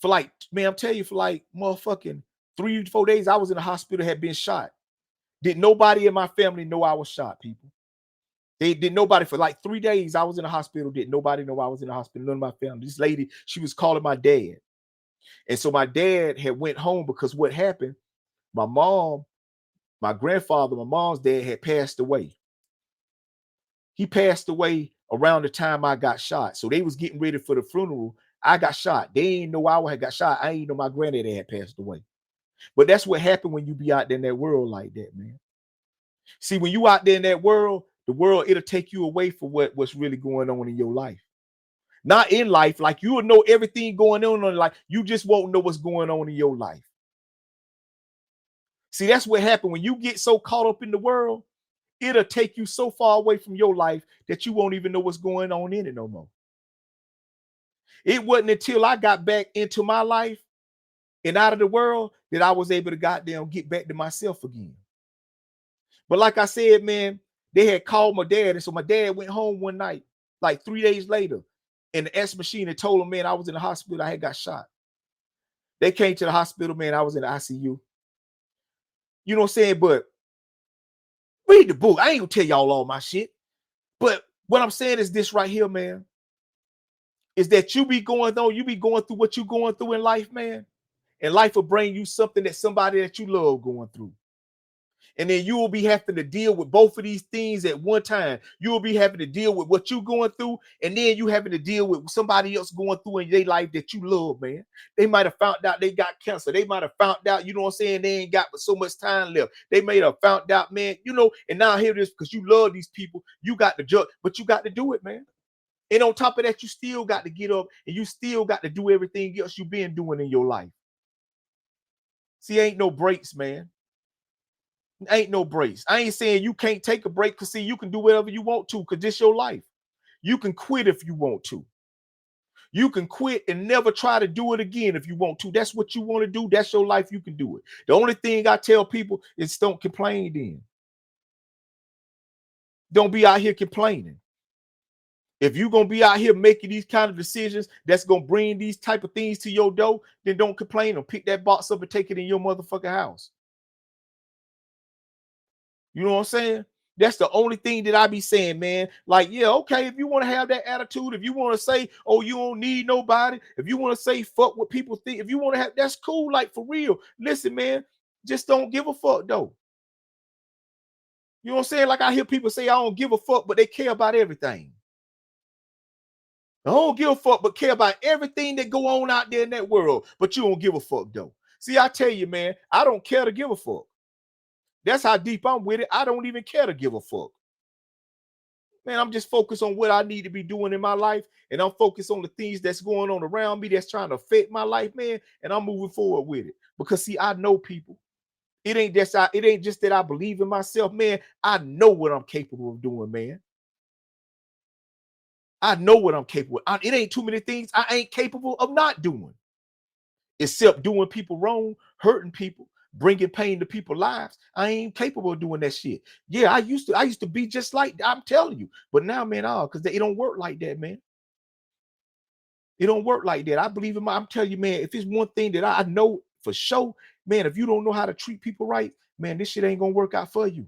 like, man, I'm telling you, for like motherfucking 3-4 days, I was in the hospital, had been shot. Did nobody in my family know I was shot, people? They did nobody for like 3 days. I was in the hospital. Did nobody know I was in the hospital? None of my family. This lady, she was calling my dad. And so my dad had went home because what happened, my mom, my grandfather, my mom's dad had passed away. He passed away around the time I got shot. So they was getting ready for the funeral. I got shot. They ain't know I had got shot. I ain't know my granddad had passed away. But that's what happened when you be out there in that world like that, man. See, when you out there in that world, the world, it'll take you away from what's really going on in your life. Not in life, like you will know everything going on in life. You just won't know what's going on in your life. See, that's what happened when you get so caught up in the world. It'll take you so far away from your life that you won't even know what's going on in it no more. It wasn't until I got back into my life and out of the world that I was able to goddamn get back to myself again. But like I said, man, they had called my dad. And so my dad went home one night, like 3 days later, and the S machine and told him, man, I was in the hospital. I had got shot. They came to the hospital, man. I was in the ICU. You know what I'm saying? But read the book. I ain't gonna tell y'all all my shit. But what I'm saying is this right here, man, is that you be going through what you going through in life, man. And life will bring you something that somebody that you love going through. And then you will be having to deal with both of these things at one time. You will be having to deal with what you're going through, and then you having to deal with somebody else going through in their life that you love, man. They might have found out they got cancer. They might have found out, you know what I'm saying, they ain't got so much time left. They may have found out, man, you know, and now here it is because you love these people. You got to judge, but you got to do it, man. And on top of that, you still got to get up and you still got to do everything else you've been doing in your life. See, ain't no breaks, man. Ain't no breaks. I ain't saying you can't take a break because see, you can do whatever you want to because this your life. You can quit if you want to. You can quit and never try to do it again if you want to. That's what you want to do. That's your life. You can do it. The only thing I tell people is don't complain then. Don't be out here complaining. If you're going to be out here making these kind of decisions that's going to bring these type of things to your door, then don't complain or pick that box up and take it in your motherfucking house. You know what I'm saying? That's the only thing that I be saying, man. Like, yeah, okay, if you want to have that attitude, if you want to say, oh, you don't need nobody, if you want to say fuck what people think, if you want to have, that's cool, like for real. Listen, man, just don't give a fuck though. You know what I'm saying? Like I hear people say I don't give a fuck, but they care about everything. I don't give a fuck, but care about everything that go on out there in that world. But you don't give a fuck though. See, I tell you, man, I don't care to give a fuck. That's how deep I'm with it. I don't even care to give a fuck. Man, I'm just focused on what I need to be doing in my life. And I'm focused on the things that's going on around me that's trying to affect my life, man. And I'm moving forward with it. Because see, I know people. It ain't just that I believe in myself, man. I know what I'm capable of doing, man. I know what I'm capable of. It ain't too many things I ain't capable of not doing. Except doing people wrong, hurting people, bringing pain to people's lives. I ain't capable of doing that shit. Yeah, I used to be just like that, I'm telling you. But now, man, because it don't work like that, man. It don't work like that. I believe in I'm telling you, man, if it's one thing that I know for sure, man, if you don't know how to treat people right, man, this shit ain't gonna work out for you.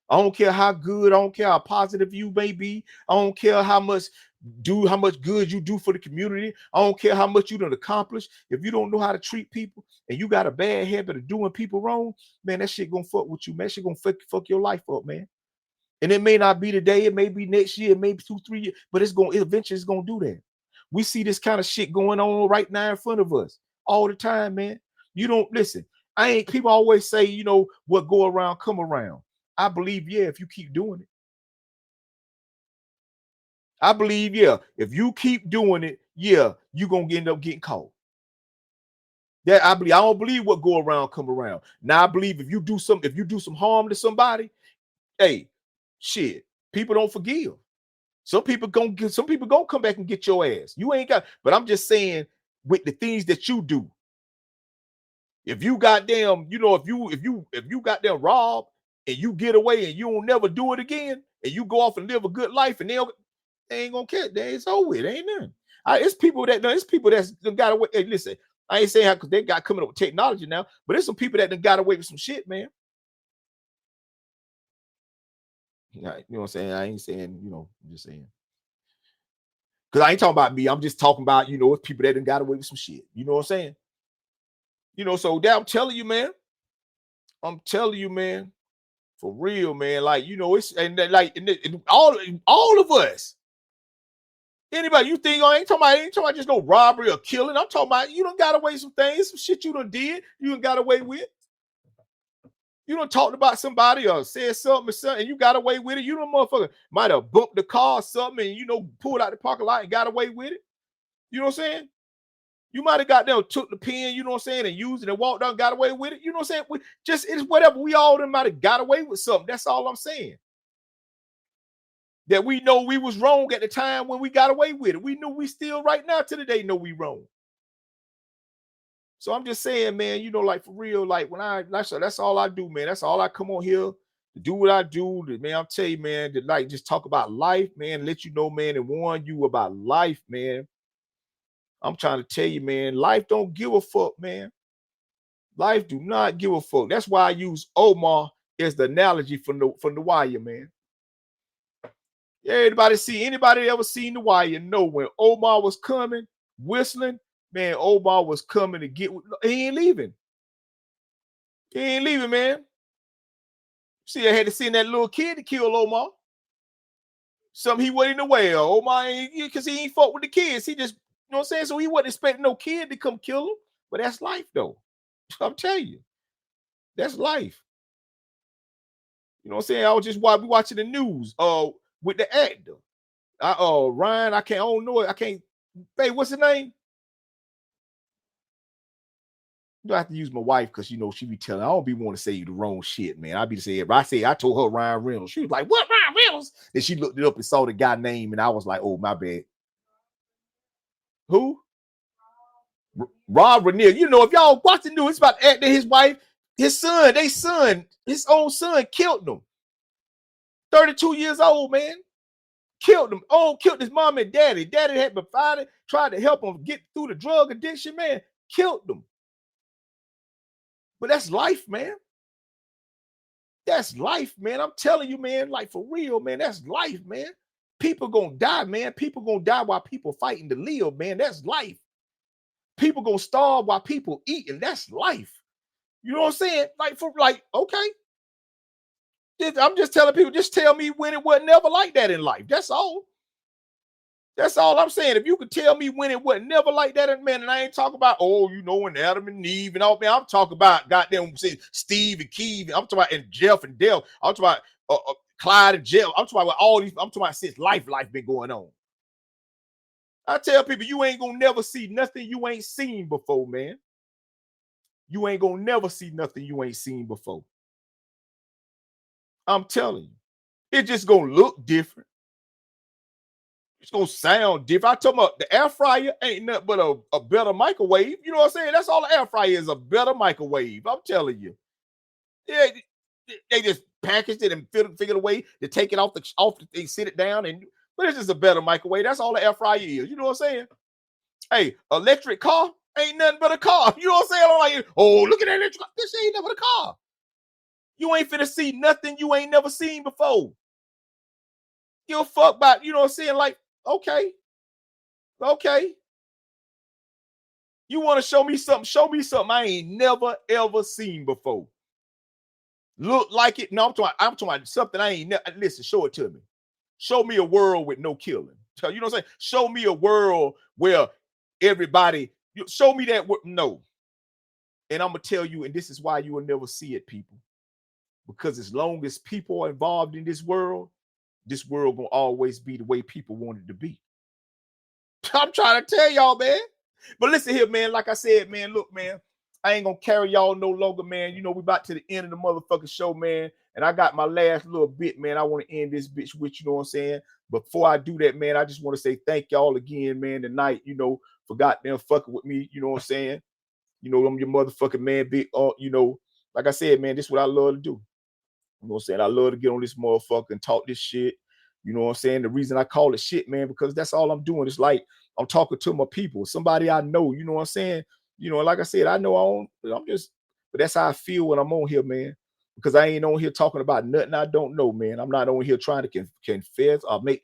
I don't care how good, I don't care how positive you may be. I don't care how much good you do for the community. I don't care how much you done accomplish. If you don't know how to treat people and you got a bad habit of doing people wrong, man, that shit gonna fuck with you, man. That shit gonna fuck your life up, man. And it may not be today, it may be next year, maybe 2-3 years, but eventually it's gonna do that. We see this kind of shit going on right now in front of us all the time, man. You don't listen. People always say, you know, what go around, come around. I believe, yeah, if you keep doing it. I believe, yeah, if you keep doing it, yeah, you're gonna end up getting caught. That I believe. I don't believe what go around, come around. Now I believe if you do some harm to somebody, hey, shit, people don't forgive. Some people gonna come back and get your ass. You ain't got, but I'm just saying, with the things that you do, if you goddamn, you know, if you goddamn rob and you get away and you don't never do it again, and you go off and live a good life, and they ain't gonna care. It's over with. Ain't nothing. It's people that's got away. Hey, listen, I ain't saying how because they got coming up with technology now, but there's some people that done got away with some shit, man. You know what I'm saying? I ain't saying, you know, I'm just saying. Because I ain't talking about me. I'm just talking about, you know, it's people that done got away with some shit. You know what I'm saying? You know, so that I'm telling you, man. I'm telling you, man. For real, man. Like, you know, it's and all of us. Anybody you think I ain't talking about just no robbery or killing. I'm talking about you done got away some things, some shit you done did, you done got away with. You done talked about somebody or said something or something, and you got away with it. You done motherfucker might have bumped the car or something and, you know, pulled out the parking lot and got away with it. You know what I'm saying? You might have got there, took the pen, you know what I'm saying, and used it and walked out and got away with it. You know what I'm saying? It's whatever. We all done might have got away with something. That's all I'm saying. That we know we was wrong at the time when we got away with it. We knew we still right now to the day know we wrong. So I'm just saying, man, you know, like for real, like when that's all I do, man. That's all I come on here to do what I do. Man, I'm telling you, man, to like just talk about life, man, let you know, man, and warn you about life, man. I'm trying to tell you, man, life don't give a fuck, man. Life do not give a fuck. That's why I use Omar as the analogy from the Wire, man. Yeah, anybody ever seen the Wire know when Omar was coming, whistling, man, Omar was coming to get, he ain't leaving. He ain't leaving, man. See, I had to send that little kid to kill Omar. Something he wasn't aware of. Omar ain't, because he ain't fuck with the kids. He just, you know what I'm saying? So he wasn't expecting no kid to come kill him. But that's life, though. I'm telling you. That's life. You know what I'm saying? I was just watching the news with the actor. Ryan, I don't know it. I can't. Hey, what's his name? You have to use my wife because you know she be telling. I don't be want to say you the wrong shit, man. I be saying, I told her Ryan Reynolds. She was like, "What Ryan Reynolds?" Then she looked it up and saw the guy name, and I was like, "Oh, my bad." Who? Rob Renier. You know, if y'all watch the news, it's about acting his wife, his son, his own son killed him. 32 years old, man. Killed him. Oh, killed his mom and daddy. Daddy had provided, tried to help him get through the drug addiction, man. Killed them. But that's life, man. That's life, man. I'm telling you, man, like for real, man. That's life, man. People gonna die, man. People gonna die while people fighting to live, man. That's life. People gonna starve while people eating. That's life. You know what I'm saying? Okay. I'm just telling people, just tell me when it wasn't never like that in life. That's all. That's all I'm saying. If you could tell me when it wasn't never like that, man, and I ain't talking about, when Adam and Eve and all, man, I'm talking about goddamn Steve and Keeve. I'm talking about and Jeff and Dale. I'm talking about Clyde and Jeff. I'm talking about all these. I'm talking about since life been going on. I tell people, you ain't gonna never see nothing you ain't seen before, man. You ain't gonna never see nothing you ain't seen before. I'm telling you, it's just gonna look different. It's gonna sound different. I talking about the air fryer ain't nothing but a better microwave. You know what I'm saying? That's all the air fryer is, a better microwave. I'm telling you. Yeah, they just packaged it and figured a way to take it off they sit it down, but it's just a better microwave. That's all the air fryer is. You know what I'm saying? Hey, electric car ain't nothing but a car. You know what I'm saying? I'm like, look at that electric car. This ain't nothing but a car. You ain't finna see nothing you ain't never seen before. Give a fuck about, you know what I'm saying? Like, okay. You want to show me something I ain't never ever seen before. Look like it. No, I'm talking about something I ain't never. Listen, show it to me. Show me a world with no killing. You know what I'm saying? Show me a world where everybody, show me that. No. And I'm going to tell you, and this is why you will never see it, people. Because as long as people are involved in this world going to always be the way people want it to be. I'm trying to tell y'all, man. But listen here, man. Like I said, man, look, man, I ain't going to carry y'all no longer, man. You know, we about to the end of the motherfucking show, man. And I got my last little bit, man. I want to end this bitch with, you know what I'm saying? Before I do that, man, I just want to say thank y'all again, man, tonight, you know, for goddamn fucking with me. You know what I'm saying? You know, I'm your motherfucking man, Big Unc. You know, like I said, man, this is what I love to do. You know what I'm saying? I love to get on this motherfucker and talk this shit. You know what I'm saying? The reason I call it shit, man, because that's all I'm doing. It's like I'm talking to my people, somebody I know. You know what I'm saying? You know, like I said, I know but that's how I feel when I'm on here, man. Because I ain't on here talking about nothing I don't know, man. I'm not on here trying to confess or make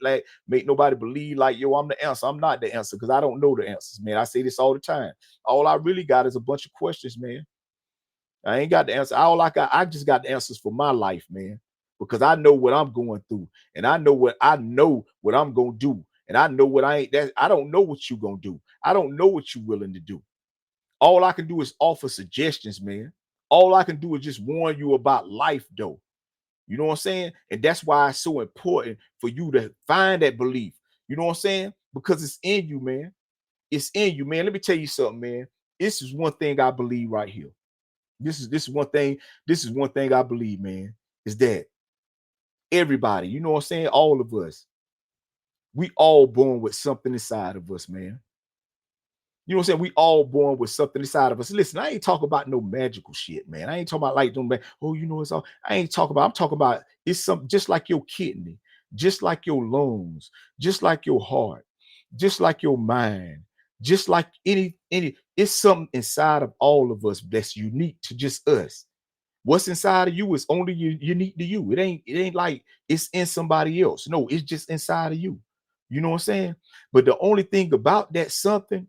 nobody believe like, yo, I'm the answer. I'm not the answer because I don't know the answers, man. I say this all the time. All I really got is a bunch of questions, man. I ain't got the answer. I just got the answers for my life, man. Because I know what I'm going through, and I know what I'm gonna do, and I know what I don't know what you gonna do. I don't know what you're willing to do. All I can do is offer suggestions, man. All I can do is just warn you about life, though. You know what I'm saying? And that's why it's so important for you to find that belief. You know what I'm saying? Because it's in you, man. It's in you, man. Let me tell you something, man. This is one thing I believe right here. This is one thing I believe, man, is that everybody, you know what I'm saying? All of us, we all born with something inside of us, man. You know what I'm saying? We all born with something inside of us. Listen, I ain't talking about no magical shit, man. I ain't talking about like you know, it's all. I'm talking about it's something just like your kidney, just like your lungs, just like your heart, just like your mind, just like any, it's something inside of all of us that's unique to just us. What's inside of you is only unique to you. It ain't like it's in somebody else. No, it's just inside of you. You know what I'm saying? But the only thing about that something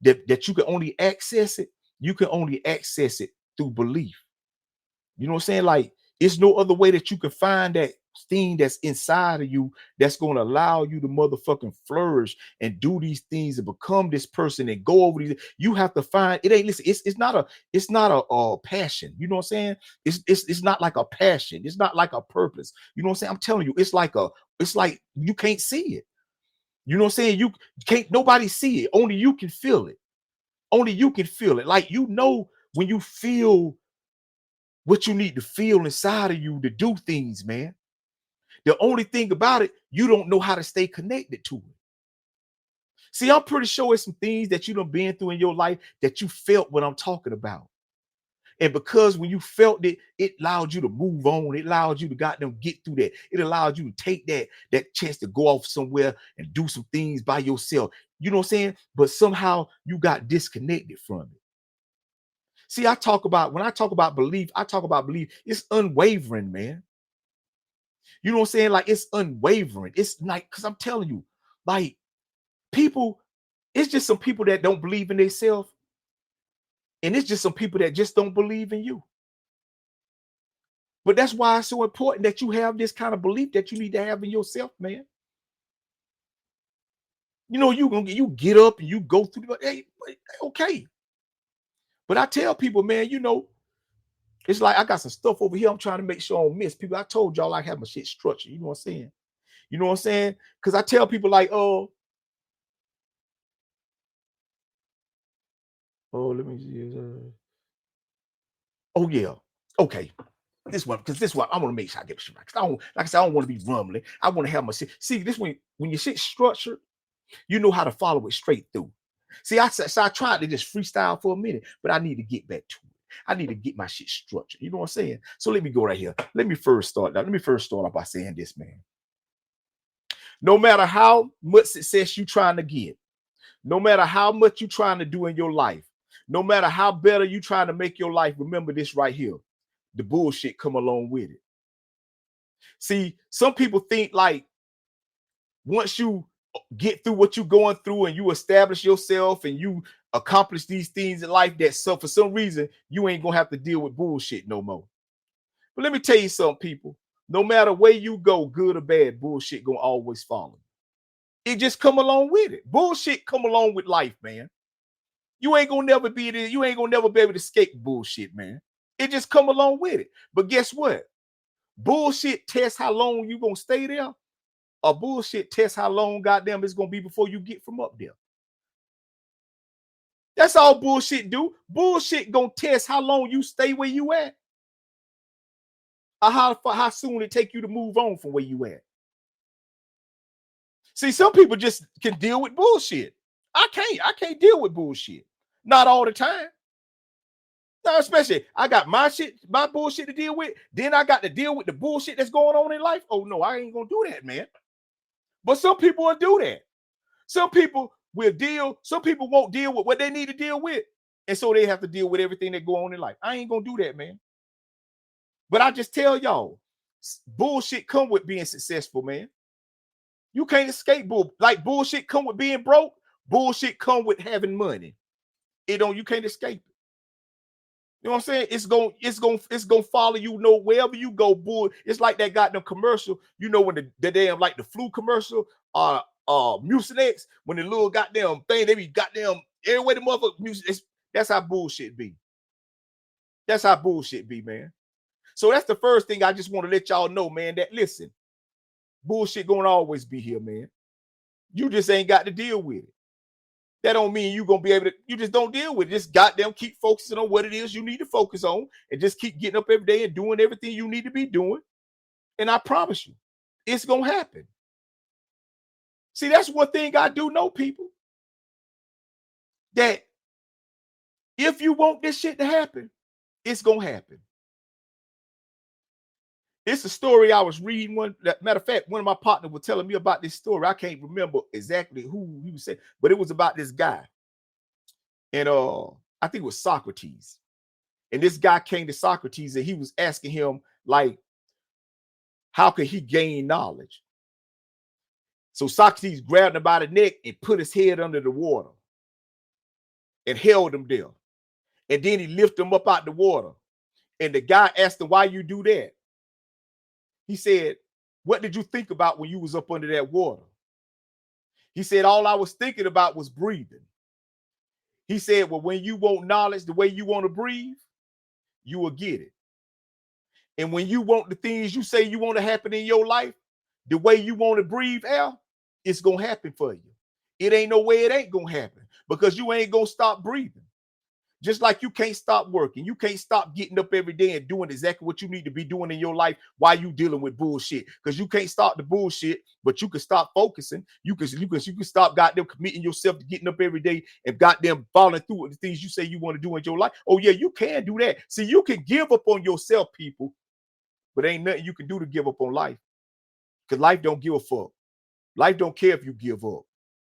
that you can only access it, you can only access it through belief. You know what I'm saying? Like, it's no other way that you can find that thing that's inside of you that's going to allow you to motherfucking flourish and do these things and become this person and go over these. You have to find it. Ain't, listen, it's not a passion. You know what I'm saying? It's not like a passion. It's not like a purpose. You know what I'm saying? I'm telling you, it's like you can't see it. You know what I'm saying? You can't, nobody see it. Only you can feel it. Only you can feel it. Like, you know, when you feel what you need to feel inside of you to do things, man. The only thing about it, you don't know how to stay connected to it. See, I'm pretty sure it's some things that you done been through in your life that you felt what I'm talking about. And because when you felt it, it allowed you to move on. It allowed you to goddamn get through that. It allowed you to take that chance to go off somewhere and do some things by yourself. You know what I'm saying? But somehow you got disconnected from it. See, when I talk about belief, it's unwavering, man. You know what I'm saying? Like, it's unwavering. It's like, because I'm telling you, like, people, it's just some people that don't believe in themselves. And it's just some people that just don't believe in you. But that's why it's so important that you have this kind of belief that you need to have in yourself, man. You know, you get up and you go through the, hey, okay. But I tell people, man, you know, it's like I got some stuff over here I'm trying to make sure I don't miss. People, I told y'all I have my shit structured. You know what I'm saying? You know what I'm saying? Because I tell people like, oh, let me see. Oh, yeah. Okay. This one, because this one, I want to make sure I get shit right. Because I don't, like I said, I don't want to be rumbling. I want to have my shit. See, this when your shit's structured, you know how to follow it straight through. See, I tried to just freestyle for a minute, but I need to get back to it. I need to get my shit structured. You know what I'm saying? So let me go right here. Let me first start off by saying this, man. No matter how much success you're trying to get, no matter how much you're trying to do in your life, no matter how better you're trying to make your life, remember this right here. The bullshit come along with it. See, some people think like once you get through what you're going through and you establish yourself and you accomplish these things in life, that so for some reason you ain't gonna have to deal with bullshit no more. But let me tell you something, people. No matter where you go, good or bad, bullshit gonna always follow. It just come along with it. Bullshit come along with life, man. You ain't gonna never be there. You ain't gonna never be able to escape bullshit, man. It just come along with it. But guess what? Bullshit tests how long you gonna stay there, or bullshit tests how long goddamn it's gonna be before you get from up there. That's all bullshit do. Bullshit gonna test how long you stay where you at, or how soon it take you to move on from where you at. See, some people just can deal with bullshit. I can't deal with bullshit. Not all the time. No, especially I got my bullshit to deal with. Then I got to deal with the bullshit that's going on in life. Oh no, I ain't gonna do that, man. But some people will do that. Some people will deal. Some people won't deal with what they need to deal with, and so they have to deal with everything that go on in life. I ain't gonna do that, man. But I just tell y'all, bullshit come with being successful, man. You can't escape like bullshit come with being broke. Bullshit come with having money. You can't escape it. You know what I'm saying? It's gonna follow you wherever you go, bull. It's like that goddamn commercial, you know, when the damn like the flu commercial, Mucinex, when the little goddamn thing, they be goddamn everywhere the motherfucker music. That's how bullshit be. That's how bullshit be, man. So that's the first thing I just want to let y'all know, man, that listen, bullshit gonna always be here, man. You just ain't got to deal with it. That don't mean you're gonna be able to, you just don't deal with it. Just goddamn keep focusing on what it is you need to focus on and just keep getting up every day and doing everything you need to be doing. And I promise you, it's gonna happen. See, that's one thing I do know, people. That if you want this shit to happen, it's gonna happen. It's a story I was reading. Matter of fact, one of my partners was telling me about this story. I can't remember exactly who he was saying, but it was about this guy. And I think it was Socrates. And this guy came to Socrates and he was asking him, like, how could he gain knowledge? So Socrates grabbed him by the neck and put his head under the water and held him there. And then he lifted him up out the water. And the guy asked him, why you do that? He said, what did you think about when you was up under that water? He said, all I was thinking about was breathing. He said, well, when you want knowledge the way you want to breathe, you will get it. And when you want the things you say you want to happen in your life, the way you want to breathe air, it's going to happen for you. It ain't no way it ain't going to happen because you ain't going to stop breathing. Just like you can't stop working. You can't stop getting up every day and doing exactly what you need to be doing in your life while you dealing with bullshit. Because you can't stop the bullshit, but you can stop focusing. You can stop goddamn committing yourself to getting up every day and goddamn following through with the things you say you want to do in your life. Oh yeah, you can do that. See, you can give up on yourself, people, but ain't nothing you can do to give up on life. Because life don't give a fuck. Life don't care if you give up.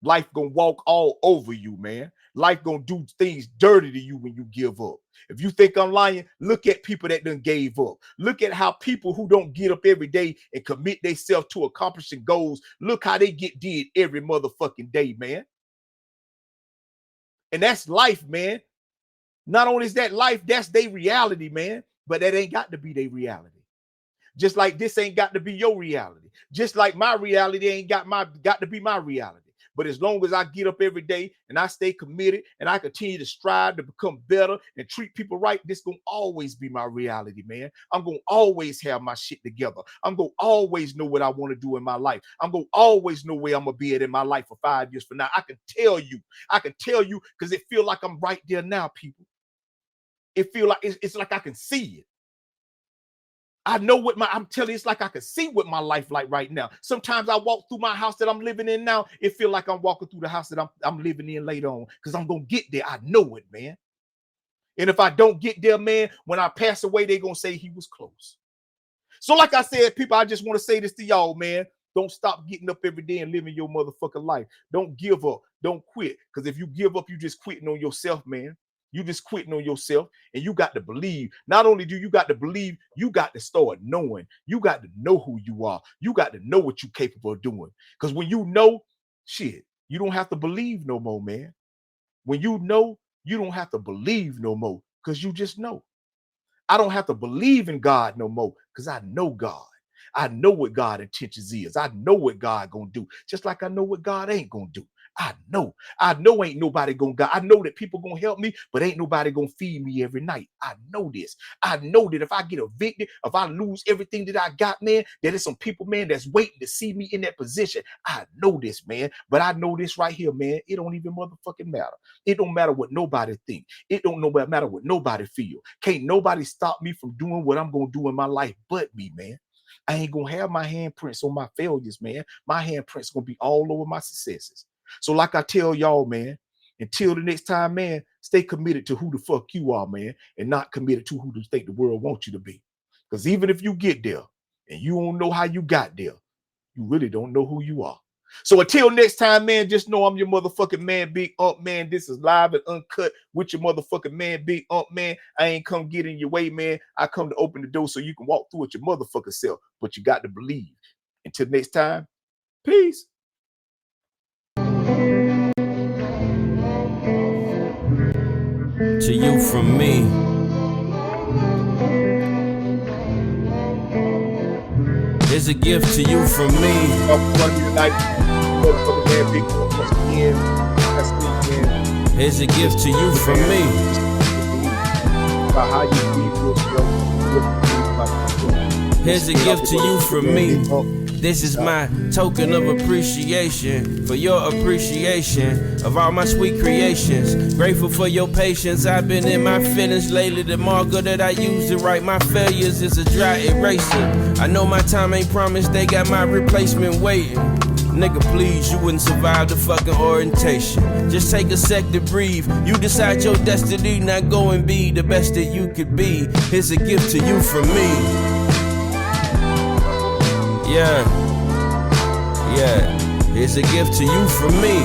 Life gonna walk all over you, man. Life gonna do things dirty to you when you give up. If you think I'm lying, look at people that done gave up. Look at how people who don't get up every day and commit themselves to accomplishing goals, look how they get did every motherfucking day, man. And that's life, man. Not only is that life, that's their reality, man. But that ain't got to be their reality. Just like this ain't got to be your reality. Just like my reality ain't got to be my reality. But as long as I get up every day and I stay committed and I continue to strive to become better and treat people right, this gonna always be my reality, man. I'm gonna always have my shit together. I'm gonna always know what I want to do in my life. I'm gonna always know where I'm gonna be at in my life for 5 years from now. I can tell you because it feel like I'm right there now, people. It feel like it's like I can see it. I know what I'm telling you, it's like I can see what my life like right now. Sometimes I walk through my house that I'm living in now. It feel like I'm walking through the house that I'm living in later on because I'm going to get there. I know it, man. And if I don't get there, man, when I pass away, they're going to say he was close. So like I said, people, I just want to say this to y'all, man. Don't stop getting up every day and living your motherfucking life. Don't give up. Don't quit. Because if you give up, you just quitting on yourself, man. You just quitting on yourself, and you got to believe. Not only do you got to believe, you got to start knowing. You got to know who you are. You got to know what you're capable of doing. Because when you know, shit, you don't have to believe no more, man. When you know, you don't have to believe no more because you just know. I don't have to believe in God no more because I know God. I know what God's intentions is. I know what God gonna do, just like I know what God ain't gonna do. I know ain't nobody gonna God. I know that people gonna help me, but ain't nobody gonna feed me every night. I know this. I know that if I get evicted, if I lose everything that I got, man, that there's some people, man, that's waiting to see me in that position. I know this, man. But I know this right here, man. It don't even motherfucking matter. It don't matter what nobody think. It don't matter what nobody feel. Can't nobody stop me from doing what I'm gonna do in my life but me, man. I ain't gonna have my handprints on my failures, man. My handprints gonna be all over my successes. So like I tell y'all, man, until the next time, man, stay committed to who the fuck you are, man, and not committed to who you think the world wants you to be. Because even if you get there and you don't know how you got there, you really don't know who you are. So until next time, man, just know I'm your motherfucking man, Big Unc, man. This is live and uncut with your motherfucking man, Big Unc, man. I ain't come get in your way, man. I come to open the door so you can walk through it your motherfucking self. But you got to believe. Until next time, peace. To you from me. Here's a gift to you from me. Here's a gift to you from me. Here's a gift to you from me. This is my token of appreciation for your appreciation of all my sweet creations. Grateful for your patience. I've been in my feelings lately. The marker that I use to write my failures is a dry eraser. I know my time ain't promised. They got my replacement waiting. Nigga, please, you wouldn't survive the fucking orientation. Just take a sec to breathe. You decide your destiny, not go and be the best that you could be. Here's a gift to you from me. Yeah, here's a gift to you from me.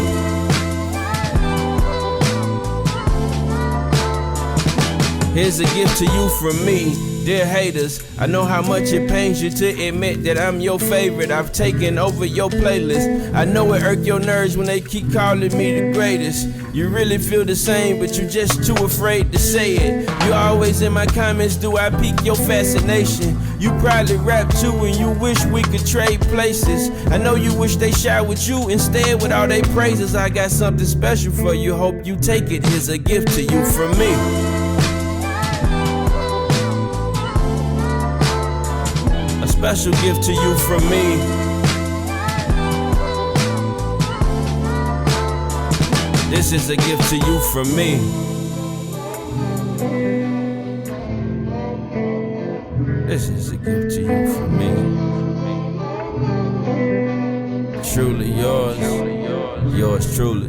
Here's a gift to you from me. Dear haters, I know how much it pains you to admit that I'm your favorite. I've taken over your playlist. I know it irk your nerves when they keep calling me the greatest. You really feel the same, but you're just too afraid to say it. You always in my comments, do I pique your fascination? You probably rap too and you wish we could trade places. I know you wish they shot with you instead with all they praises. I got something special for you, hope you take it. Here's a gift to you from me. A special gift to you from me. This is a gift to you from me. This is a gift to you from me. Truly yours. Yours truly.